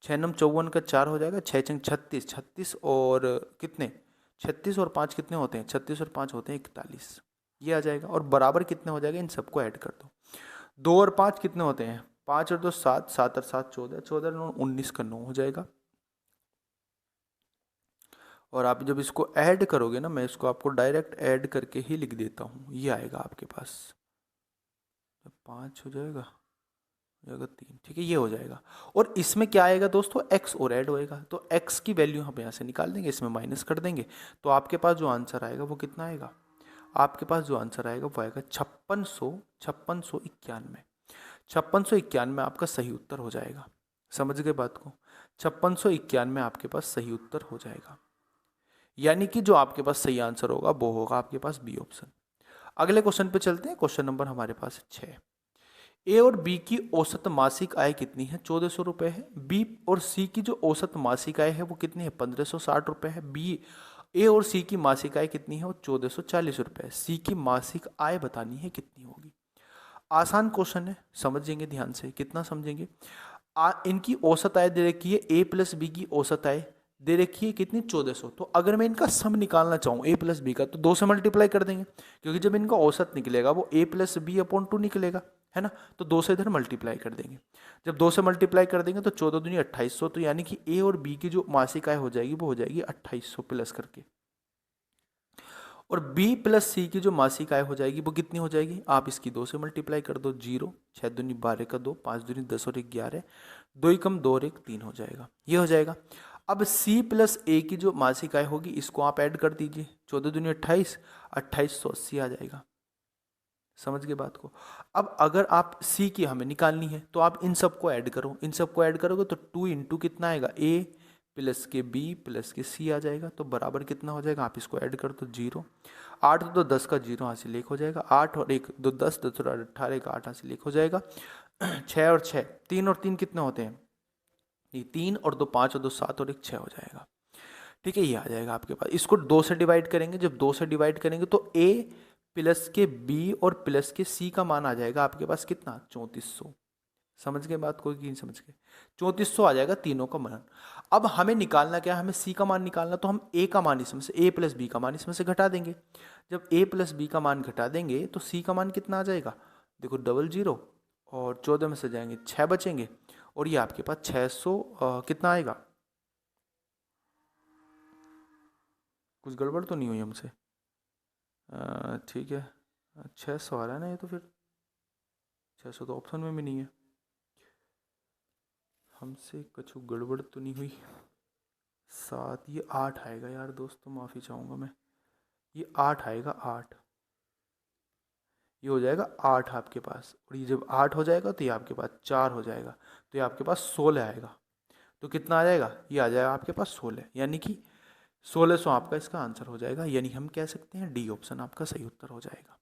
6 नम 54 का 4 हो जाएगा, 6 चंग 36, 36 और कितने? 36 और 5 कितने होते हैं? 36 और 5 होते हैं 41। ये आ जाएगा, और बराबर कितने हो जाएगा? इन सबको ऐड कर दो। 2 और 5 कितने होते हैं? 5 और 2 7, 7 और 7 14, 14 और 19 का 9 हो जाएगा, और आप जब इसको ऐड करोगे ना, मैं इसको आपको डायरेक्ट ऐड करके ही लिख देता हूँ, ये आएगा आपके पास, 5 हो जाएगा, जाएगा 3, ठीक है, ये हो जाएगा। और इसमें क्या आएगा दोस्तों, x और ऐड होएगा, तो x की वैल्यू हम यहाँ से निकाल देंगे, इसमें माइनस कर देंगे, तो आपके पास जो आंसर आएगा वो कितना आएगा, आपके पास जो आंसर आएगा वो आएगा 5691। 5691 आपका सही उत्तर हो जाएगा। समझ गए बात को, 5691 आपके पास सही उत्तर हो जाएगा, यानी कि जो आपके पास सही आंसर होगा वो होगा आपके पास बी ऑप्शन। अगले क्वेश्चन पे चलते हैं। क्वेश्चन नंबर हमारे पास है 6। ए और बी की औसत मासिक आय कितनी है, 1400 रुपये है। बी और सी की जो औसत मासिक आय है वो कितनी है, 1560 रुपये है। बी ए और सी की मासिक आय कितनी है, वो 1440 रुपये है। सी की मासिक आय बतानी है कितनी होगी। आसान क्वेश्चन है, समझेंगे ध्यान से, कितना समझेंगे। इनकी औसत आय दे रखी है, ए प्लस बी की औसत आय दे रखी है कितनी, 1400। तो अगर मैं इनका सम निकालना चाहूँ ए प्लस बी का, तो 2 से मल्टीप्लाई कर देंगे, क्योंकि जब इनका औसत निकलेगा वो ए प्लस बी अपॉन 2 निकलेगा, है ना। तो 2 से इधर मल्टीप्लाई कर देंगे। जब 2 से मल्टीप्लाई कर देंगे तो 14 दूनी 2800, तो यानी कि ए और बी की जो मासिक आय हो जाएगी वो हो जाएगी 2800 प्लस करके। और बी प्लस सी की जो मासिक आय हो जाएगी वो कितनी हो जाएगी, आप इसकी 2 से मल्टीप्लाई कर दो, 0, 6 दूनी 12 का 2, 5 दूनी 10 और 11, 2 एकम 2 और 1 3 हो जाएगा, ये हो जाएगा। अब सी प्लस ए की जो मासिक आय होगी इसको आप ऐड कर दीजिए, 14 दूनी 28, 2880 आ जाएगा। समझ गए बात को। अब अगर आप सी की हमें निकालनी है तो आप इन सबको ऐड करो, इन सबको ऐड करोगे तो 2 इंटू कितना आएगा, ए प्लस के बी प्लस के सी आ जाएगा, तो बराबर कितना हो जाएगा, आप इसको ऐड कर दो 0। 8 तो 10 का 0 हासिल 1 हो जाएगा, 8 और 1 2 10, 10 और 18 का 8 हासिल 1 हो जाएगा। 6 और 6, 3 और 3 कितने होते हैं, ये 3 और 2 5 और 2 7 और 1 6 हो जाएगा, ठीक है, ये आ जाएगा आपके पास। इसको 2 से डिवाइड करेंगे, जब 2 से डिवाइड करेंगे तो ए प्लस के बी और प्लस के सी का मान आ जाएगा आपके पास कितना, 3400। समझ गए बात, कोई नहीं समझ गए, 3400 आ जाएगा तीनों का मान। अब हमें निकालना क्या है, हमें सी का मान निकालना, तो हम ए का मान इसमें से, ए प्लस बी का मान इसमें से घटा देंगे। जब ए प्लस बी का मान घटा देंगे तो सी का मान कितना आ जाएगा, देखो 00 और 14 में से जाएंगे 6 बचेंगे, और ये आपके पास 600 कितना आएगा, कुछ गड़बड़ तो नहीं हुई हमसे, ठीक है 600 आ रहा है ना, ये तो फिर 600 तो ऑप्शन में भी नहीं है, हमसे कुछ गड़बड़ तो नहीं हुई। 7, ये 8 आएगा यार दोस्तों, माफ़ी चाहूँगा मैं, ये 8 आएगा, 8, ये हो जाएगा 8 आपके पास, और ये जब 8 हो जाएगा तो ये आपके पास 4 हो जाएगा, तो ये आपके पास 16 आएगा। तो कितना आ जाएगा, ये आ जाएगा आपके पास 16, यानी कि 1600 आपका इसका आंसर हो जाएगा, यानी हम कह सकते हैं डी ऑप्शन आपका सही उत्तर हो जाएगा।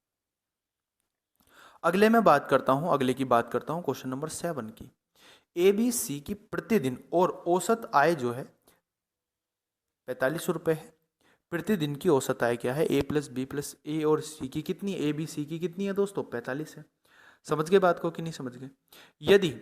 अगले मैं बात करता हूँ, अगले की बात करता हूँ क्वेश्चन नंबर 7 की। ए बी सी की प्रतिदिन और औसत आय जो है 4500 रुपये है। प्रतिदिन की औसत आय क्या है, ए प्लस बी प्लस ए और सी की कितनी, ए बी सी की कितनी है दोस्तों, 45 है। समझ गए बात को कि नहीं समझ गए। यदि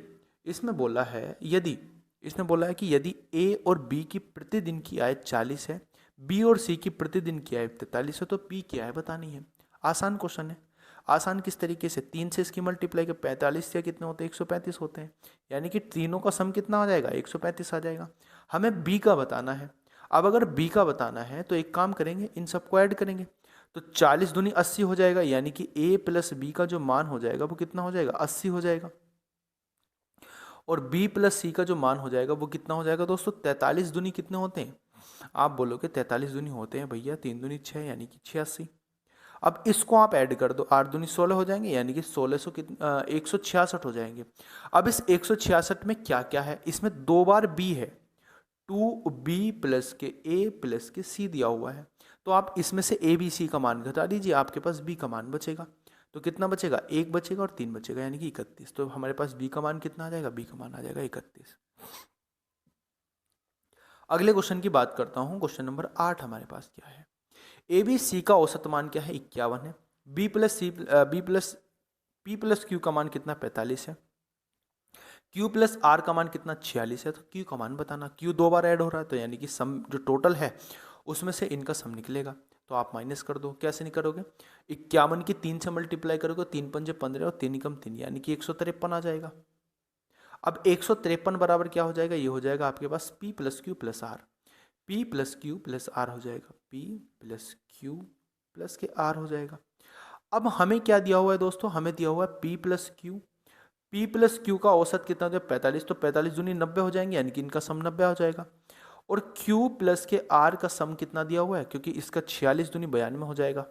इसमें बोला है, यदि इसने बोला है कि यदि ए और बी की प्रतिदिन की आय 40 है, बी और सी की प्रतिदिन की आय 43 है, तो पी की आय बतानी है। आसान क्वेश्चन है। आसान किस तरीके से, 3 से इसकी मल्टीप्लाई के 45 से कितने होते हैं, 135 होते हैं, यानी कि तीनों का सम कितना आ जाएगा, 135 आ जाएगा। हमें बी का बताना है। अब अगर बी का बताना है तो एक काम करेंगे, इन सबको ऐड करेंगे, तो 40 दूनी 80 हो जाएगा, यानी कि ए प्लस बी का जो मान हो जाएगा वो कितना हो जाएगा, 80 हो जाएगा। और बी प्लस सी का जो मान हो जाएगा वो कितना हो जाएगा दोस्तों, 43 दूनी कितने होते हैं, आप बोलोगे 43 दूनी होते हैं भैया 3 दूनी 6, यानी कि 86। अब इसको आप ऐड कर दो, 8 दूनी 16 हो जाएंगे, यानी कि 1600 कितना 166 हो जाएंगे। अब इस 166 में क्या क्या है, इसमें 2 बार बी है, 2b प्लस के a प्लस के c दिया हुआ है, तो आप इसमें से a b c का मान घटा दीजिए, आपके पास b का मान बचेगा। तो कितना बचेगा, 1 बचेगा और 3 बचेगा, यानी कि 31। तो हमारे पास b का मान कितना आ जाएगा, b का मान आ जाएगा 31। अगले क्वेश्चन की बात करता हूँ, क्वेश्चन नंबर 8 हमारे पास क्या है। ए बी सी का औसत मान क्या है, 51 है। B plus P plus Q का मान कितना, 45 है। Q प्लस आर का मान कितना, 46 है। तो Q का मान बताना, Q 2 बार ऐड हो रहा है, तो यानी कि सम जो टोटल है उसमें से इनका सम निकलेगा, तो आप माइनस कर दो। कैसे नहीं करोगे, 51 की 3 से मल्टीप्लाई करोगे, 3 पंजे 15 और 3 एकम 3, यानी कि 153 आ जाएगा। अब 153 बराबर क्या हो जाएगा, ये हो जाएगा आपके पास P plus Q plus R. P plus Q plus R हो जाएगा, P प्लस क्यू प्लस के आर हो जाएगा। अब हमें क्या दिया हुआ है दोस्तों, हमें दिया हुआ है P plus Q. P plus Q का औसत कितना हो जाए 45, तो 45 दूनी 90 हो जाएंगे, यानी कि इनका सम 90 हो जाएगा। और Q प्लस के R का सम कितना दिया हुआ है, क्योंकि इसका 46 दूनी 92 हो जाएगा।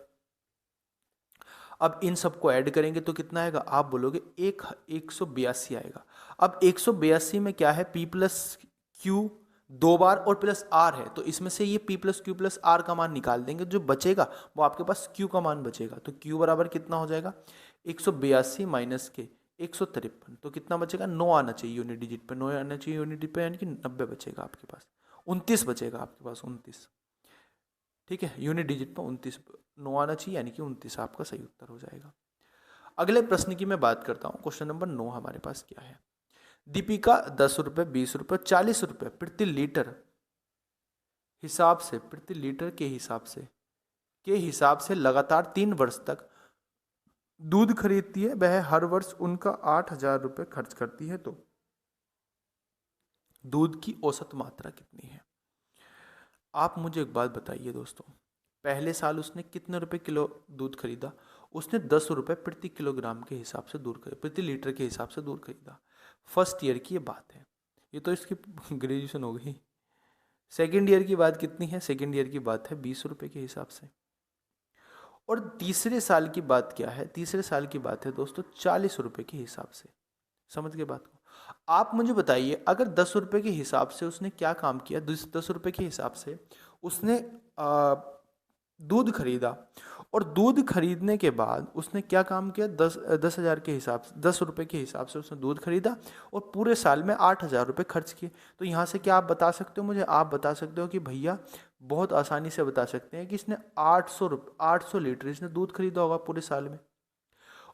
अब इन सबको ऐड करेंगे तो कितना आएगा, आप बोलोगे 182 आएगा। अब 182 में क्या है, P प्लस क्यू दो बार और प्लस आर है, तो इसमें से ये P plus Q plus R का मान निकाल देंगे, जो बचेगा वो आपके पास Q का मान बचेगा। तो Q बराबर कितना हो जाएगा, 182 माइनस के 153, तो कितना बचेगा, 9 आना चाहिए यूनिट डिजिट पे, 9 आना चाहिए यूनिट डिजिट पे, यानी कि 90 बचेगा आपके पास, 29 बचेगा आपके पास, 29। ठीक है, यूनिट डिजिट पर 29, 9 आना चाहिए, यानी कि 29 आपका सही उत्तर हो जाएगा। अगले प्रश्न की मैं बात करता हूँ, क्वेश्चन नंबर 9 हमारे पास क्या है। दीपिका 10 रुपये, 20 रुपये, 40 रुपये प्रति लीटर हिसाब से, प्रति लीटर के हिसाब से लगातार 3 वर्ष तक दूध खरीदती है। वह हर वर्ष उनका 8,000 रुपये खर्च करती है, तो दूध की औसत मात्रा कितनी है। आप मुझे एक बात बताइए दोस्तों, पहले साल उसने कितने रुपए किलो दूध खरीदा, उसने 10 रुपये प्रति किलोग्राम के हिसाब से दूध खरीदा, प्रति लीटर के हिसाब से दूध खरीदा। फर्स्ट ईयर की ये बात है, ये तो इसकी ग्रेजुएशन हो गई। सेकेंड ईयर की बात कितनी है, सेकेंड ईयर की बात है 20 रुपये के हिसाब से। और तीसरे साल की बात क्या है, तीसरे साल की बात है दोस्तों 40 रुपये के हिसाब से। समझ गए बात को। आप मुझे बताइए, अगर 10 रुपये के हिसाब से उसने क्या काम किया, 10 रुपये के हिसाब से उसने दूध खरीदा, और दूध खरीदने के बाद उसने क्या काम किया, 10,000 के हिसाब से, 10 रुपये के हिसाब से उसने दूध खरीदा और पूरे साल में 8,000 रुपये खर्च किए। तो यहाँ से क्या आप बता सकते हो मुझे, आप बता सकते हो कि भैया, बहुत आसानी से बता सकते हैं कि इसने 800 लीटर इसने दूध खरीदा होगा पूरे साल में।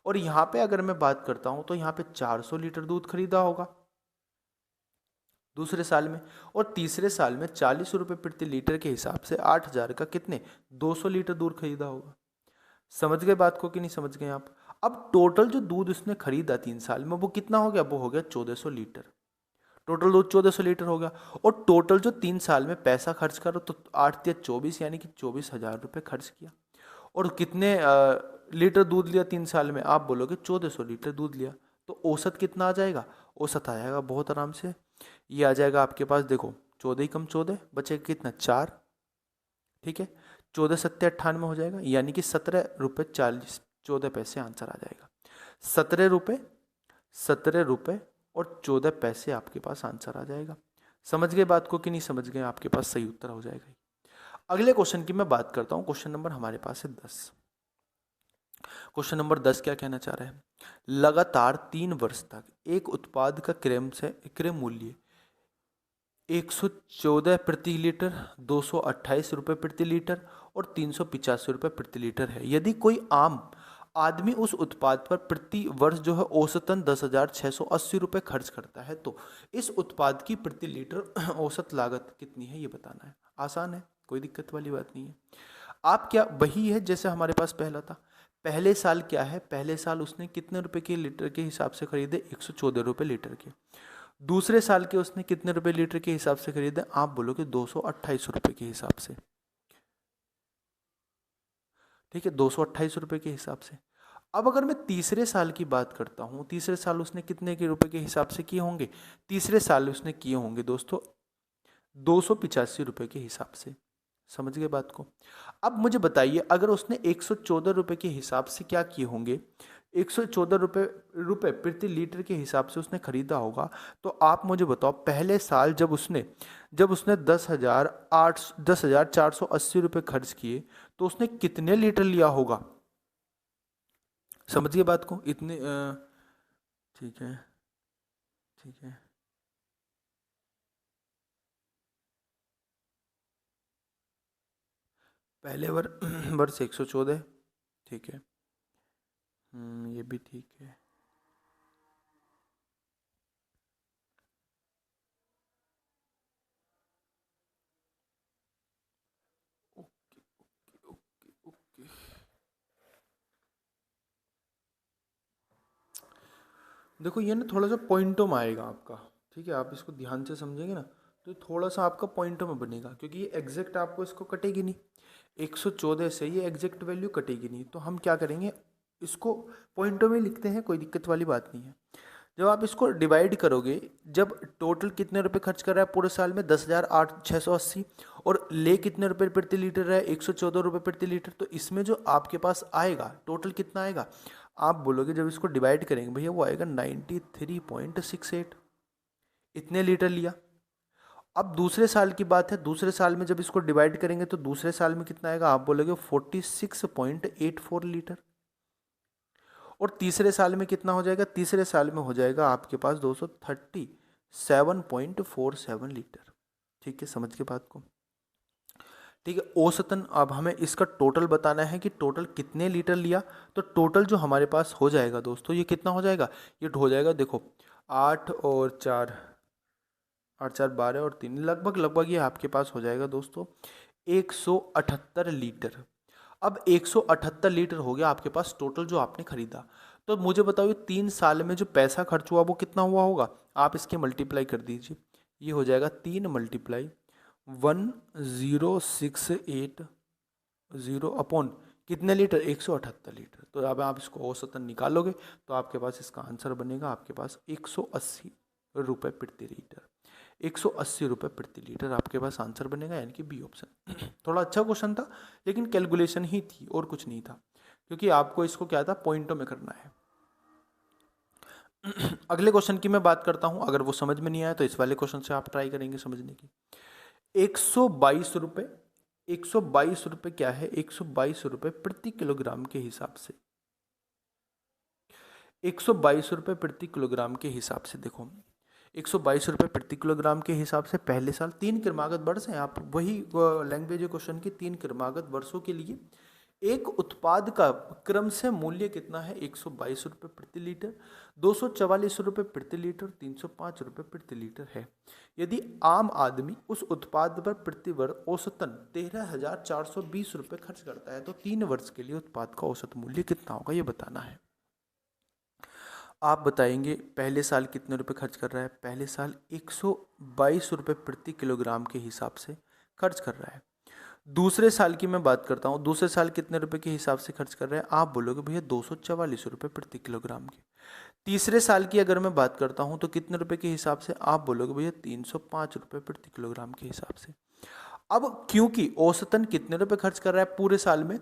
और यहाँ पे अगर मैं बात करता हूँ तो यहाँ पे 400 लीटर दूध खरीदा होगा दूसरे साल में, और तीसरे साल में 40 रुपये प्रति लीटर के हिसाब से 8,000 का कितने 200 लीटर दूध खरीदा होगा। समझ गए बात को कि नहीं समझ गए आप। अब टोटल जो दूध उसने खरीदा 3 साल में वो कितना हो गया, वो हो गया 1400 लीटर। टोटल दूध 1400 लीटर हो गया। और टोटल जो 3 साल में पैसा खर्च करो, तो 8 या 24, यानी कि 24,000 रुपये खर्च किया। और कितने लीटर दूध लिया 3 साल में, आप बोलोगे 1400 लीटर दूध लिया। तो औसत कितना आ जाएगा, औसत आ जाएगा बहुत आराम से, ये आ जाएगा आपके पास, देखो 14 ही कम 14 बचेगा कितना 4। ठीक है, 14 सत्ते 98 हो जाएगा, यानी कि 17 रुपये 14 पैसे आंसर आ जाएगा। 17 रुपये और 14 पैसे आपके पास आंसर आ जाएगा। समझ गए बात को कि नहीं समझ गए, आपके पास सही उत्तर हो जाएगा। अगले क्वेश्चन की मैं बात करता हूँ, क्वेश्चन नंबर हमारे पास है 10। क्वेश्चन नंबर 10 क्या कहना चाह रहा है, लगातार 3 वर्ष तक एक उत्पाद का क्रय मूल्य 114 प्रति लीटर, 228 रुपये प्रति लीटर और 385 रुपये प्रति लीटर है। यदि कोई आम आदमी उस उत्पाद पर प्रति वर्ष जो है औसतन 10,680 रुपये खर्च करता है, तो इस उत्पाद की प्रति लीटर औसत लागत कितनी है, ये बताना है। आसान है, कोई दिक्कत वाली बात नहीं है। आप क्या वही है जैसे हमारे पास पहला था। पहले साल क्या है, पहले साल उसने कितने रुपए के लीटर के हिसाब से खरीदे, 114 रुपये लीटर के। दूसरे साल के उसने कितने रुपए लीटर के हिसाब से खरीदे, आप बोलोगे 228 रुपये के हिसाब से। ठीक है, 228 रुपये के हिसाब से। अब अगर मैं तीसरे साल की बात करता हूँ, तीसरे साल उसने कितने के रुपए के हिसाब से किए होंगे, तीसरे साल उसने किए होंगे दोस्तों 285 रुपये के हिसाब से। समझ गए बात को। अब मुझे बताइए, अगर उसने 114 रुपये के हिसाब से क्या किए होंगे, 114 रुपये प्रति लीटर के हिसाब से उसने खरीदा होगा, तो आप मुझे बताओ पहले साल जब उसने 10,480 रुपये खर्च किए, तो उसने कितने लीटर लिया होगा। समझिए बात को, इतने ठीक है, ठीक है। पहले वर्ष 114, ठीक है। ये भी ठीक है। Okay, okay, okay, okay. देखो ये ना थोड़ा सा पॉइंटों में आएगा आपका, ठीक है, आप इसको ध्यान से समझेंगे ना तो थोड़ा सा आपका पॉइंटों में बनेगा, क्योंकि ये एग्जैक्ट आपको इसको कटेगी नहीं, 114 से ये एग्जैक्ट वैल्यू कटेगी नहीं। तो हम क्या करेंगे, इसको पॉइंटों में लिखते हैं, कोई दिक्कत वाली बात नहीं है। जब आप इसको डिवाइड करोगे, जब टोटल कितने रुपए खर्च कर रहा है पूरे साल में 10,680, और ले कितने रुपए प्रति लीटर है 114 रुपये प्रति लीटर, तो इसमें जो आपके पास आएगा टोटल कितना आएगा, आप बोलोगे जब इसको डिवाइड करेंगे भैया वो आएगा 93.68, इतने लीटर लिया। अब दूसरे साल की बात है, दूसरे साल में जब इसको डिवाइड करेंगे तो दूसरे साल में कितना आएगा, आप बोलोगे 46.84 लीटर। और तीसरे साल में कितना हो जाएगा, तीसरे साल में हो जाएगा आपके पास 237.47 लीटर। ठीक है, समझ के बात को। ठीक है, औसतन अब हमें इसका टोटल बताना है कि टोटल कितने लीटर लिया। तो टोटल जो हमारे पास हो जाएगा दोस्तों, ये कितना हो जाएगा, ये हो जाएगा देखो 8 और 4, 8 4 12 और 3, लगभग ये आपके पास हो जाएगा दोस्तों 178 लीटर। अब 178 लीटर हो गया आपके पास टोटल जो आपने खरीदा। तो मुझे बताओ 3 साल में जो पैसा खर्च हुआ वो कितना हुआ होगा, आप इसके मल्टीप्लाई कर दीजिए। ये हो जाएगा 3 मल्टीप्लाई 1068 अपॉन कितने लीटर, 178 लीटर। तो अब आप इसको औसतन निकालोगे तो आपके पास इसका आंसर बनेगा आपके पास 180 रुपये प्रति लीटर। 180 रुपये प्रति लीटर आपके पास आंसर बनेगा, यानी कि बी ऑप्शन। थोड़ा अच्छा क्वेश्चन था, लेकिन कैलकुलेशन ही थी और कुछ नहीं था, क्योंकि आपको इसको क्या था, पॉइंटों में करना है। अगले क्वेश्चन की मैं बात करता हूं, अगर वो समझ में नहीं आया तो इस वाले क्वेश्चन से आप ट्राई करेंगे समझने की। 122 रुपये, 122 रुपये क्या है, 122 रुपये प्रति किलोग्राम के हिसाब से, 122 रुपये प्रति किलोग्राम के हिसाब से देखो 122 रुपये प्रति किलोग्राम के हिसाब से पहले साल 3 क्रमागत वर्ष हैं, आप वही लैंग्वेज क्वेश्चन की 3 क्रमागत वर्षों के लिए एक उत्पाद का क्रम से मूल्य कितना है, 122 रुपये प्रति लीटर, 244 रुपये प्रति लीटर, 305 रुपये प्रति लीटर है। यदि आम आदमी उस उत्पाद पर प्रति वर्ष औसतन 13,420 रुपये खर्च करता है तो 3 वर्ष के लिए उत्पाद का औसत मूल्य कितना होगा, ये बताना है। आप बताएंगे पहले साल कितने रुपए खर्च कर रहा है, पहले साल 122 रुपये प्रति किलोग्राम के हिसाब से खर्च कर रहा है। दूसरे साल की मैं बात करता हूँ, दूसरे साल कितने रुपए के हिसाब से खर्च कर रहे हैं, आप बोलोगे भैया 244 रुपये प्रति किलोग्राम के। तीसरे साल की अगर मैं बात करता हूँ तो कितने रुपए के हिसाब से, आप बोलोगे भैया 305 रुपये प्रति किलोग्राम के हिसाब से। अब क्योंकि औसतन कितने रुपए खर्च कर रहा है पूरे साल में,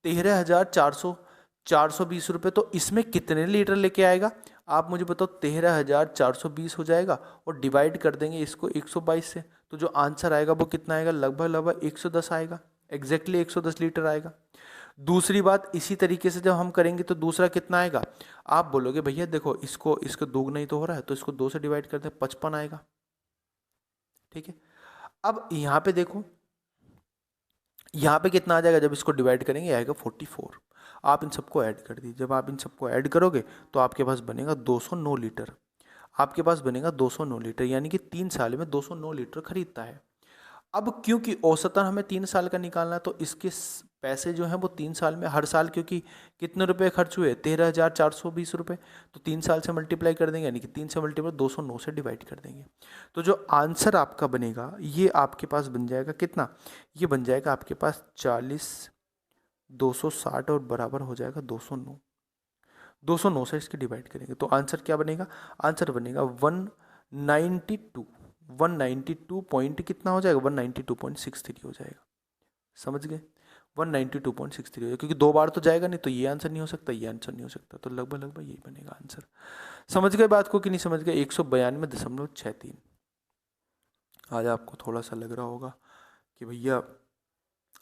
13,420 रुपये, तो इसमें कितने लीटर लेके आएगा, आप मुझे बताओ। 13,420 हो जाएगा और डिवाइड कर देंगे इसको 122 से, तो जो आंसर आएगा वो कितना आएगा, लगभग 110 आएगा, एग्जैक्टली 110 लीटर आएगा। दूसरी बात इसी तरीके से जब हम करेंगे तो दूसरा कितना आएगा, आप बोलोगे भैया देखो इसको दोगुना ही तो हो रहा है, तो इसको 2 से डिवाइड कर दें, 55 आएगा। ठीक है, अब यहाँ पे देखो, यहाँ पे कितना आ जाएगा, जब इसको डिवाइड करेंगे आएगा 44। आप इन सबको ऐड कर दीजिए, जब आप इन सबको ऐड करोगे तो आपके पास बनेगा 209 लीटर, आपके पास बनेगा 209 लीटर, यानी कि 3 साल में 209 लीटर खरीदता है। अब क्योंकि औसतन हमें 3 साल का निकालना है, तो इसके पैसे जो हैं वो 3 साल में, हर साल क्योंकि कितने रुपए खर्च हुए, 13,420 रुपये, तो 3 साल से मल्टीप्लाई कर देंगे, यानी कि 3 से मल्टीप्लाई 209 से डिवाइड कर देंगे। तो जो आंसर आपका बनेगा ये आपके पास बन जाएगा कितना, ये बन जाएगा आपके पास 40 260 और बराबर हो जाएगा 209। 209 से इसके डिवाइड करेंगे तो आंसर क्या बनेगा, आंसर बनेगा 192 पॉइंट कितना हो जाएगा, 192.63 हो जाएगा। समझ गए, 192.63 हो जाएगा, क्योंकि 2 बार तो जाएगा नहीं, तो ये आंसर नहीं हो सकता, ये आंसर नहीं हो सकता, तो लगभग यही बनेगा आंसर। समझ गए बात को कि नहीं समझ गए। 192.63। आज आपको थोड़ा सा लग रहा होगा कि भैया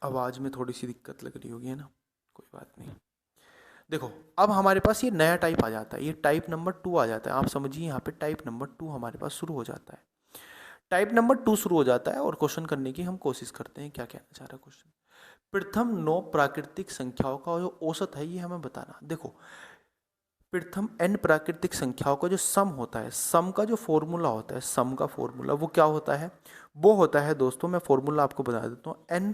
आवाज़ में थोड़ी सी दिक्कत लग रही होगी, है ना, कोई बात नहीं। देखो अब हमारे पास ये नया टाइप आ जाता है, ये टाइप नंबर 2 आ जाता है। आप समझिए यहाँ पे टाइप नंबर 2 हमारे पास शुरू हो जाता है, टाइप नंबर 2 शुरू हो जाता है और क्वेश्चन करने की हम कोशिश करते हैं। क्या कहना चाह रहा है क्वेश्चन, प्रथम 9 प्राकृतिक संख्याओं का जो औसत है ये हमें बताना। देखो प्रथम n प्राकृतिक संख्याओं का जो सम होता है, सम का जो फॉर्मूला होता है, सम का फॉर्मूला वो क्या होता है, वो होता है दोस्तों, मैं फॉर्मूला आपको बता देता हूँ, n,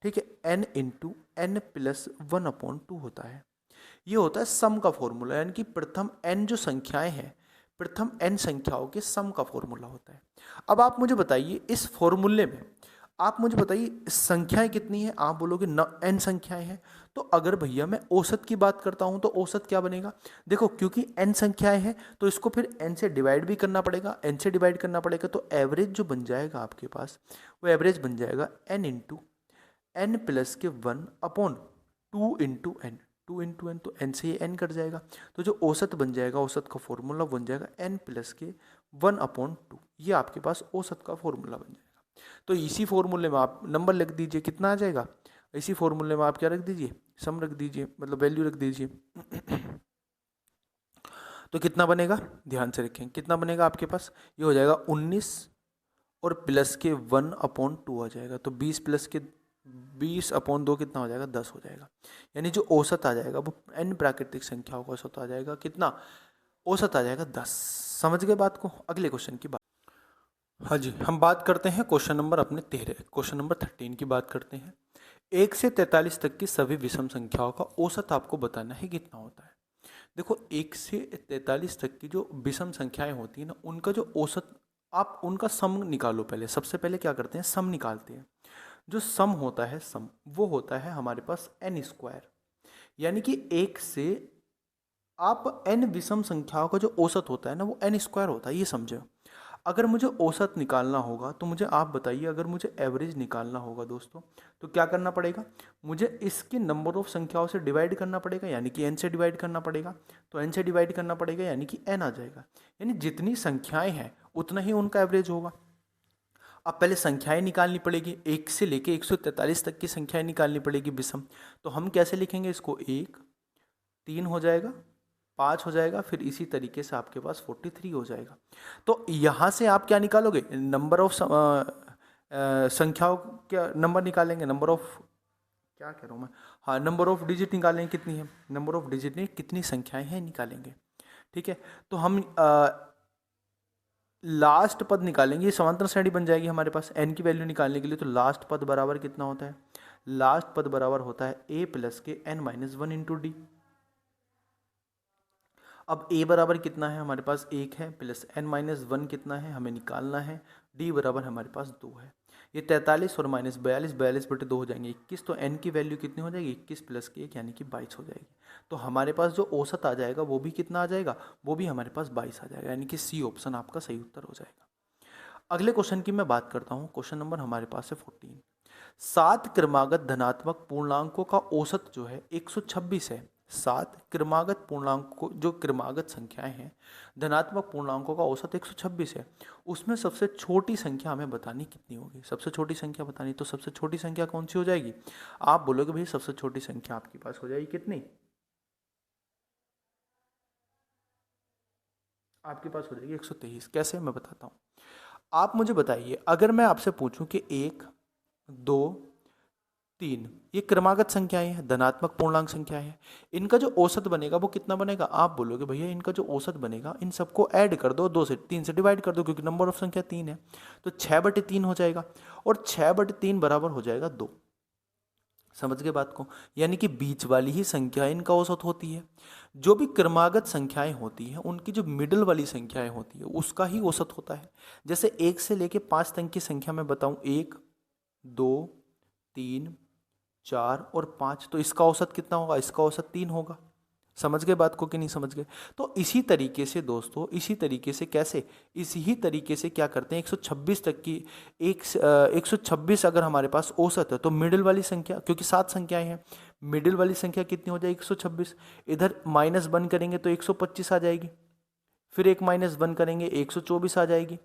ठीक है, n इंटू n प्लस 1/2 होता है। ये होता है सम का फॉर्मूला, यानी कि प्रथम n जो संख्याएं हैं, प्रथम n संख्याओं के सम का फॉर्मूला होता है। अब आप मुझे बताइए इस फॉर्मूले में, आप मुझे बताइए संख्याएं कितनी हैं। आप बोलोगे न n संख्याएं हैं। तो अगर भैया मैं औसत की बात करता हूं तो औसत क्या बनेगा? देखो क्योंकि n संख्याएं हैं तो इसको फिर n से डिवाइड भी करना पड़ेगा, n से डिवाइड करना पड़ेगा, तो एवरेज जो बन जाएगा आपके पास वो एवरेज बन जाएगा n इंटू एन प्लस के 1/2 इंटू एन। 2 इंटू एन तो n से ये n कट जाएगा, तो जो औसत बन जाएगा, औसत का फॉर्मूला बन जाएगा n प्लस के 1/2। ये आपके पास औसत का फॉर्मूला बन जाएगा। तो इसी फॉर्मूले में आप नंबर लिख दीजिए, कितना आ जाएगा। इसी फॉर्मूले में आप क्या रख दीजिए, सम रख दीजिए, मतलब वैल्यू रख दीजिए। तो कितना बनेगा, ध्यान से रखें, कितना बनेगा आपके पास, ये हो जाएगा 19 और प्लस के 1/2 आ जाएगा। तो 20 प्लस के 20/2 कितना हो जाएगा, 10 हो जाएगा। यानी जो औसत आ जाएगा वो n प्राकृतिक संख्याओं का औसत आ जाएगा, कितना, औसत आ जाएगा 10। समझ गए बात को। अगले क्वेश्चन की बात, हाँ जी, हम बात करते हैं क्वेश्चन नंबर अपने 13, क्वेश्चन नंबर 13 की बात करते हैं। 1 से 43 तक की सभी विषम संख्याओं का औसत आपको बताना है कितना होता है। देखो 1 से 43 तक की जो विषम संख्याएं होती हैं ना, उनका जो औसत, आप उनका सम निकालो पहले। सबसे पहले क्या करते हैं, सम निकालते हैं। जो सम होता है, सम वो होता है हमारे पास n²। यानी कि 1 से आप n विषम संख्याओं का जो औसत होता है ना वो n² होता है, ये समझो। अगर मुझे औसत निकालना होगा तो मुझे आप बताइए, अगर मुझे एवरेज निकालना होगा दोस्तों तो क्या करना पड़ेगा, मुझे इसके नंबर ऑफ संख्याओं से डिवाइड करना पड़ेगा, यानी कि n से डिवाइड करना पड़ेगा। तो n से डिवाइड करना पड़ेगा यानी कि n आ जाएगा। यानी जितनी संख्याएं हैं उतना ही उनका एवरेज होगा। अब पहले संख्याएं निकालनी पड़ेगी, 1 से लेके 143 तक की संख्याएं निकालनी पड़ेगी विषम। तो हम कैसे लिखेंगे इसको, 1 3 हो जाएगा, 5 हो जाएगा, फिर इसी तरीके से आपके पास 43 हो जाएगा। तो यहाँ से आप क्या निकालोगे, नंबर ऑफ संख्याओं, क्या नंबर निकालेंगे, नंबर ऑफ, क्या कह रहा हूँ मैं, हाँ नंबर ऑफ डिजिट निकालेंगे, कितनी है, नंबर ऑफ डिजिट में कितनी संख्याएं हैं निकालेंगे। ठीक है, तो हम लास्ट पद निकालेंगे, ये समांतर श्रेणी बन जाएगी हमारे पास n की वैल्यू निकालने के लिए। तो लास्ट पद बराबर कितना होता है, लास्ट पद बराबर होता है a प्लस के n-1 इंटू डी। अब a बराबर कितना है हमारे पास, 1 है, प्लस n-1 कितना है हमें निकालना है, d बराबर हमारे पास 2 है। ये 43 और माइनस 42, 42/2 हो जाएंगे 21। तो n की वैल्यू कितनी हो जाएगी, 21 प्लस के 1 यानी कि 22 हो जाएगी। तो हमारे पास जो औसत आ जाएगा वो भी कितना आ जाएगा, वो भी हमारे पास 22 आ जाएगा, यानी कि सी ऑप्शन आपका सही उत्तर हो जाएगा। अगले क्वेश्चन की मैं बात करता हूँ, क्वेश्चन नंबर हमारे पास है 14। 7 क्रमागत धनात्मक पूर्णांकों का औसत जो है 126 है। 7 क्रमागत पूर्णांकों, जो क्रमागत संख्याएं हैं, धनात्मक पूर्णांकों का औसत 126 है। उसमें सबसे छोटी संख्या हमें बतानी कितनी होगी, सबसे छोटी संख्या बतानी। तो सबसे छोटी संख्या कौन सी हो जाएगी, आप बोलोगे भाई सबसे छोटी संख्या आपके पास हो जाएगी कितनी, आपके पास हो जाएगी 123। कैसे, मैं बताता हूँ। आप मुझे बताइए, अगर मैं आपसे पूछूं कि 1 2 3 ये क्रमागत संख्याएं हैं, धनात्मक पूर्णांक संख्याएं हैं, इनका जो औसत बनेगा वो कितना बनेगा। आप बोलोगे भैया इनका जो औसत बनेगा, इन सबको ऐड कर दो, 2 से 3 से डिवाइड कर दो, क्योंकि नंबर ऑफ संख्या 3 है। तो 6/3 हो जाएगा, और 6/3 बराबर हो जाएगा 2। समझ गए बात को। यानी कि बीच वाली ही संख्या इनका औसत होती है। जो भी क्रमागत संख्याएं होती हैं उनकी जो मिडल वाली संख्याएं होती है उसका ही औसत होता है। जैसे 1 से लेके 5 तक की संख्या मैं बताऊं, 1 2 3 4 और 5, तो इसका औसत कितना होगा, इसका औसत 3 होगा। समझ गए बात को कि नहीं समझ गए। तो इसी तरीके से दोस्तों, इसी तरीके से कैसे, इसी ही तरीके से क्या करते हैं, 126 तक की 126 अगर हमारे पास औसत है तो मिडिल वाली संख्या, क्योंकि 7 संख्याएं हैं, मिडिल वाली संख्या कितनी हो जाएगी 126। इधर -1 करेंगे तो 125 आ जाएगी, फिर एक -1 करेंगे 124 आ जाएगी,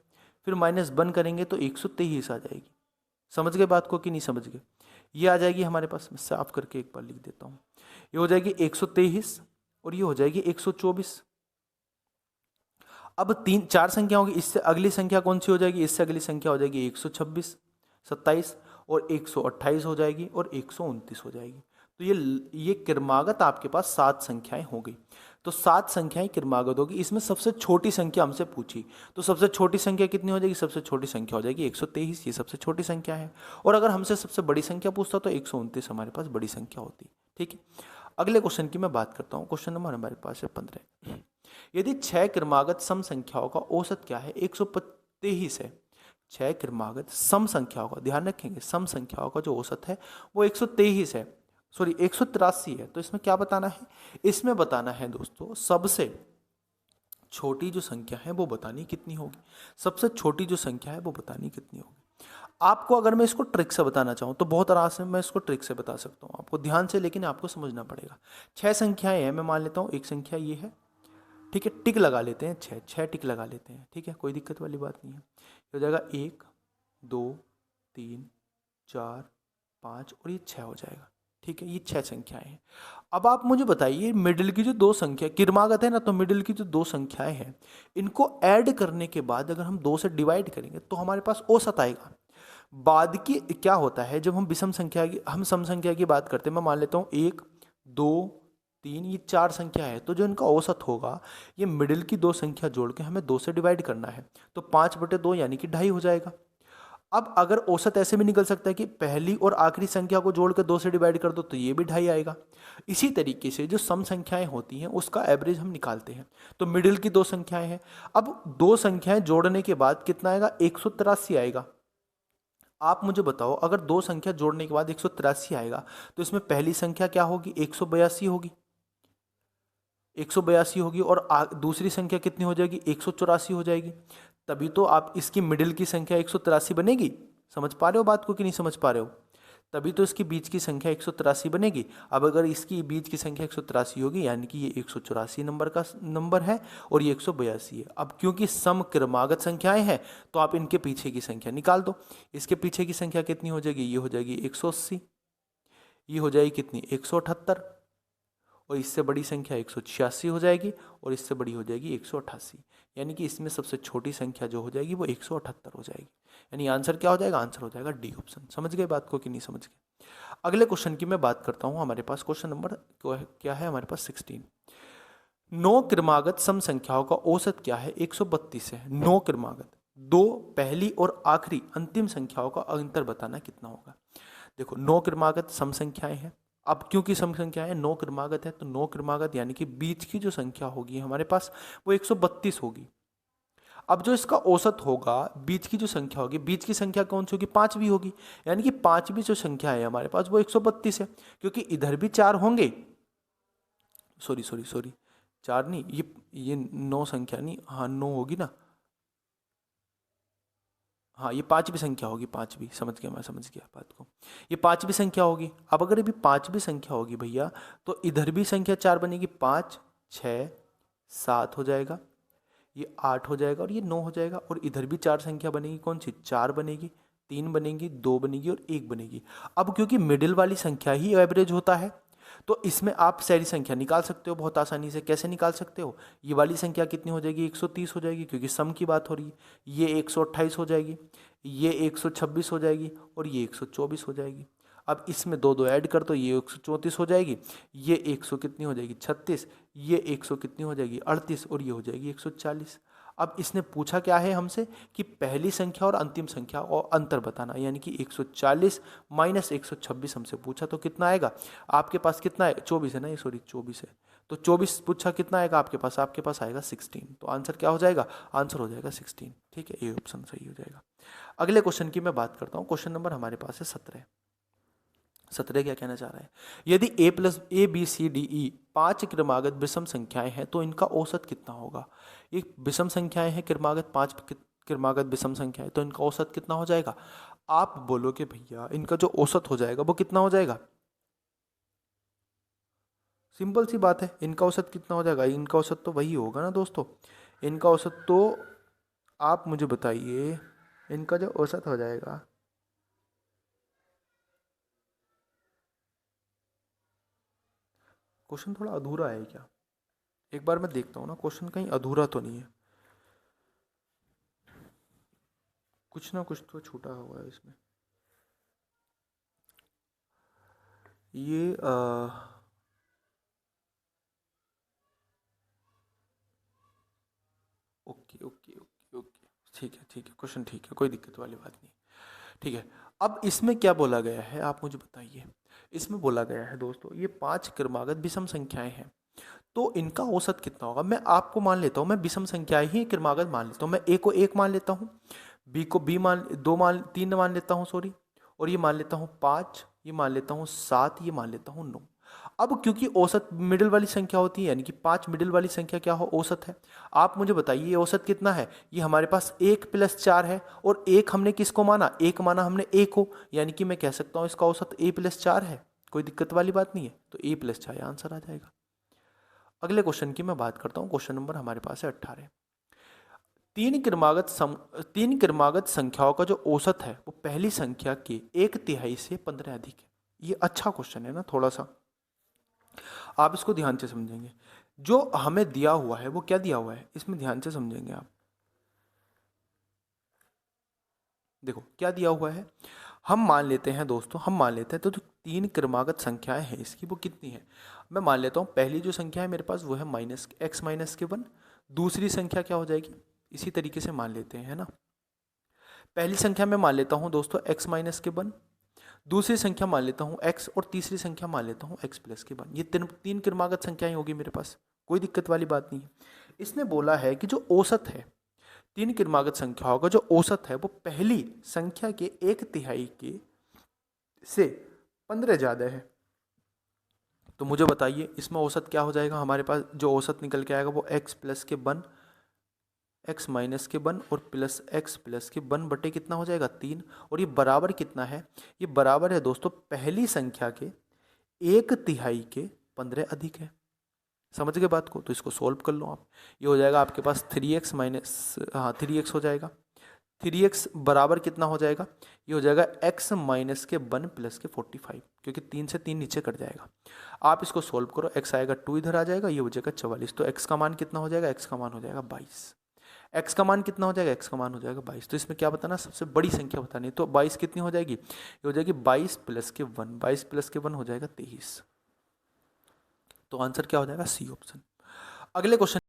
फिर -1 करेंगे तो 123 आ जाएगी। समझ गए बात को कि नहीं समझ गए। ये आ जाएगी हमारे पास, मैं साफ करके एक बार लिख देता हूँ। ये हो जाएगी 123 और ये हो जाएगी 124। अब 3 4 संख्या होगी, इससे अगली संख्या कौन सी हो जाएगी, इससे अगली संख्या हो जाएगी 126 27 और 128 हो जाएगी और 129 हो जाएगी। तो ये क्रमागत आपके पास 7 संख्याएं हो गई। तो 7 संख्याएं क्रमागत होगी। इसमें सबसे छोटी संख्या हमसे पूछी, तो सबसे छोटी संख्या कितनी हो जाएगी, सबसे छोटी संख्या हो जाएगी 123। ये सबसे छोटी संख्या है। और अगर हमसे सबसे बड़ी संख्या पूछता तो 129 हमारे पास बड़ी संख्या होती। ठीक है, अगले क्वेश्चन की मैं बात करता हूँ। क्वेश्चन नंबर हमारे पास है 15। यदि 6 क्रमागत सम संख्याओं का औसत क्या है, 123 है, 6 क्रमागत सम संख्याओं का, ध्यान रखेंगे सम संख्याओं का जो औसत है वो 123 है, सॉरी 183 है। तो इसमें क्या बताना है, इसमें बताना है दोस्तों सबसे छोटी जो संख्या है वो बतानी कितनी होगी, सबसे छोटी जो संख्या है वो बतानी कितनी होगी। आपको अगर मैं इसको ट्रिक से बताना चाहूँ तो बहुत आराम से मैं इसको ट्रिक से बता सकता हूँ आपको, ध्यान से लेकिन आपको समझना पड़ेगा। 6 संख्याएं हैं, मैं मान लेता हूँ एक संख्या ये है, ठीक है, टिक लगा लेते हैं, 6 टिक लगा लेते हैं, ठीक है, कोई दिक्कत वाली बात नहीं है। ये हो जाएगा 1 2 3 4 5 और ये 6 हो जाएगा, ठीक है, ये 6 संख्याएं हैं। अब आप मुझे बताइए मिडिल की जो दो संख्या क्रमागत है ना, तो मिडिल की जो दो संख्याएं हैं इनको ऐड करने के बाद अगर हम 2 से डिवाइड करेंगे तो हमारे पास औसत आएगा। बाद की क्या होता है, जब हम विषम संख्या की, हम सम संख्या की बात करते हैं, मैं मान लेता हूँ 1 2 3 ये 4 संख्या है, तो जो इनका औसत होगा ये मिडिल की दो संख्या जोड़ के हमें 2 से डिवाइड करना है, तो 5/2 यानी कि 2.5 हो जाएगा। अब अगर औसत ऐसे भी निकल सकता है कि पहली और आखिरी संख्या को जोड़कर 2 से डिवाइड कर दो तो ये भी 2.5 आएगा। इसी तरीके से जो सम संख्याएं होती हैं उसका एवरेज हम निकालते हैं, तो मिडिल की दो संख्याएं हैं, अब दो संख्याएं जोड़ने के बाद कितना आएगा, 183 आएगा। आप मुझे बताओ अगर दो संख्या जोड़ने के बाद 183 आएगा तो इसमें पहली संख्या क्या होगी, 182 होगी, 182 होगी, और दूसरी संख्या कितनी हो जाएगी, 184 हो जाएगी। तभी तो आप इसकी मिडिल की संख्या 183 बनेगी। समझ पा रहे हो बात को कि नहीं समझ पा रहे हो, तभी तो इसकी बीच की संख्या 183 बनेगी। अब अगर इसकी बीच की संख्या 183 होगी यानी कि ये 184 नंबर का नंबर है और ये 182 है। अब क्योंकि सम क्रमागत संख्याएं हैं तो आप इनके पीछे की संख्या निकाल दो। इसके पीछे की संख्या कितनी हो जाएगी, ये हो जाएगी 180, ये हो जाएगी कितनी 178, और इससे बड़ी संख्या 186 हो जाएगी और इससे बड़ी हो जाएगी 188, यानी कि इसमें सबसे छोटी संख्या जो हो जाएगी वो 178 हो जाएगी। यानी आंसर क्या हो जाएगा, आंसर हो जाएगा डी ऑप्शन। समझ गए बात को कि नहीं समझ गए। अगले क्वेश्चन की मैं बात करता हूँ, हमारे पास क्वेश्चन नंबर क्या है, हमारे पास 16। 9 क्रमागत सम संख्याओं का औसत क्या है, 132 है। 9 क्रमागत, दो पहली और आखिरी अंतिम संख्याओं का अंतर बताना कितना होगा। देखो 9 क्रमागत सम संख्याएं हैं, अब क्योंकि सम संख्या है 9 क्रमागत है तो 9 क्रमागत यानी कि बीच की जो संख्या होगी हमारे पास वो 132 होगी। अब जो इसका औसत होगा, बीच की जो संख्या होगी, बीच की संख्या कौन सी होगी, पांचवी होगी, यानी कि पांचवी जो संख्या है हमारे पास वो 132 है, क्योंकि इधर भी 4 होंगे, सॉरी सॉरी सॉरी 4 नहीं, ये 9 संख्या नहीं, हाँ 9 होगी ना, हाँ ये पांचवी संख्या होगी, पांचवी, समझ गया, मैं समझ गया बात को, ये पांचवी संख्या होगी। अब अगर अभी पांचवी संख्या होगी भैया तो इधर भी संख्या 4 बनेगी, 5 6 7 हो जाएगा, ये 8 हो जाएगा और ये 9 हो जाएगा, और इधर भी 4 संख्या बनेगी, कौन सी, 4 बनेगी, 3 बनेगी, 2 बनेगी और 1 बनेगी। अब क्योंकि मिडिल वाली संख्या ही एवरेज होता है तो इसमें आप सारी संख्या निकाल सकते हो बहुत आसानी से। कैसे निकाल सकते हो, ये वाली संख्या कितनी हो जाएगी, 130 हो जाएगी क्योंकि सम की बात हो रही है, ये 128 हो जाएगी, ये 126 हो जाएगी और ये 124 हो जाएगी। अब इसमें दो दो ऐड कर तो ये 134 हो जाएगी, ये 100 कितनी हो जाएगी 36, ये 100 कितनी हो जाएगी 38 और ये हो जाएगी 140। अब इसने पूछा क्या है हमसे कि पहली संख्या और अंतिम संख्या और अंतर बताना, यानी कि 140 माइनस 126 हमसे पूछा तो कितना आएगा, आपके पास कितना है 24 है ना, ये सॉरी 24 है, तो 24 पूछा कितना आएगा आपके पास आएगा 16। तो आंसर क्या हो जाएगा, आंसर हो जाएगा 16। ठीक है, ए ऑप्शन सही हो जाएगा। अगले क्वेश्चन की मैं बात करता हूँ, क्वेश्चन नंबर हमारे पास है 17। 17 क्या कहना चाह रहा है, यदि a b c d e 5 क्रमागत विषम संख्याएं हैं तो इनका औसत कितना होगा। ये विषम संख्याएं हैं, क्रमागत 5 क्रमागत विषम संख्याएं, तो इनका औसत कितना हो जाएगा। आप बोलोगे भैया इनका जो औसत हो जाएगा वो कितना हो जाएगा, सिंपल सी बात है, इनका औसत कितना हो जाएगा, इनका औसत तो वही होगा ना दोस्तों, इनका औसत तो आप मुझे बताइए, इनका जो औसत हो जाएगा, क्वेश्चन थोड़ा अधूरा है क्या, एक बार मैं देखता हूँ ना, क्वेश्चन कहीं अधूरा तो नहीं है, कुछ ना कुछ तो छूटा हुआ है इसमें। ये ओके ओके ओके ओके, ठीक है ठीक है, क्वेश्चन ठीक है, कोई दिक्कत वाली बात नहीं, ठीक है। अब इसमें क्या बोला गया है आप मुझे बताइए, इसमें बोला गया है दोस्तों ये 5 क्रमागत विषम संख्याएं हैं तो इनका औसत कितना होगा। मैं आपको मान लेता हूँ, मैं विषम संख्याएं ही क्रमागत मान लेता हूँ, मैं ए को 1 मान लेता हूँ, बी को बी मान, 3 मान लेता हूँ सॉरी, और ये मान लेता हूँ 5, ये मान लेता हूँ 7, ये मान लेता हूँ 9। अब क्योंकि औसत मिडिल वाली संख्या होती है, यानी कि 5 मिडिल वाली संख्या क्या हो, औसत है। आप मुझे बताइए ये औसत कितना है, ये हमारे पास 1 + 4 है, और 1 हमने किसको माना, 1 माना हमने a को, यानी कि मैं कह सकता हूँ इसका औसत a + 4 है। कोई दिक्कत वाली बात नहीं है, तो a + 4 आंसर आ जाएगा। अगले क्वेश्चन की मैं बात करता हूँ, क्वेश्चन नंबर हमारे पास है 18। तीन क्रमागत संख्याओं का जो औसत है वो पहली संख्या के 1/3 से 15 अधिक है। ये अच्छा क्वेश्चन है ना, थोड़ा सा आप इसको ध्यान से समझेंगे। जो हमें दिया हुआ है वो क्या दिया हुआ है, इसमें ध्यान से समझेंगे आप। देखो क्या दिया हुआ है, हम मान लेते हैं दोस्तों, हम मान लेते हैं तो जो 3 क्रमागत संख्याएं हैं इसकी वो कितनी है। मैं मान लेता हूँ पहली जो संख्या है मेरे पास वो है -(x - 1)। दूसरी संख्या क्या हो जाएगी, इसी तरीके से मान लेते हैं, है ना। पहली संख्या में मान लेता हूँ दोस्तों x - 1, दूसरी संख्या मान लेता हूँ x, और तीसरी संख्या मान लेता हूँ x+1। ये तीन क्रमागत संख्याएं होगी मेरे पास, कोई दिक्कत वाली बात नहीं है। इसने बोला है कि जो औसत है, 3 क्रमागत संख्याओं का जो औसत है वो पहली संख्या के 1/3 के से 15 ज़्यादा है। तो मुझे बताइए इसमें औसत क्या हो जाएगा, हमारे पास जो औसत निकल के आएगा वो x+1 x-1 और +x+1 बटे कितना हो जाएगा 3, और ये बराबर कितना है, ये बराबर है दोस्तों पहली संख्या के 1/3 के 15 अधिक है। समझ गए बात को, तो इसको सोल्व कर लो आप। ये हो जाएगा आपके पास 3x हो जाएगा। 3x बराबर कितना हो जाएगा, ये हो जाएगा x-1 + 45, क्योंकि 3 से 3 नीचे कट जाएगा। आप इसको सोल्व करो, x आएगा 2 इधर आ जाएगा, ये हो जाएगा 44। तो x का मान कितना हो जाएगा, x का मान हो जाएगा 22। x का मान कितना हो जाएगा, x का मान हो जाएगा 22। तो इसमें क्या बताना, सबसे बड़ी संख्या बतानी है। तो 22 कितनी हो जाएगी, ये हो जाएगी 22 + 1, 22 + 1 हो जाएगा 23। तो आंसर क्या हो जाएगा, सी ऑप्शन। अगले क्वेश्चन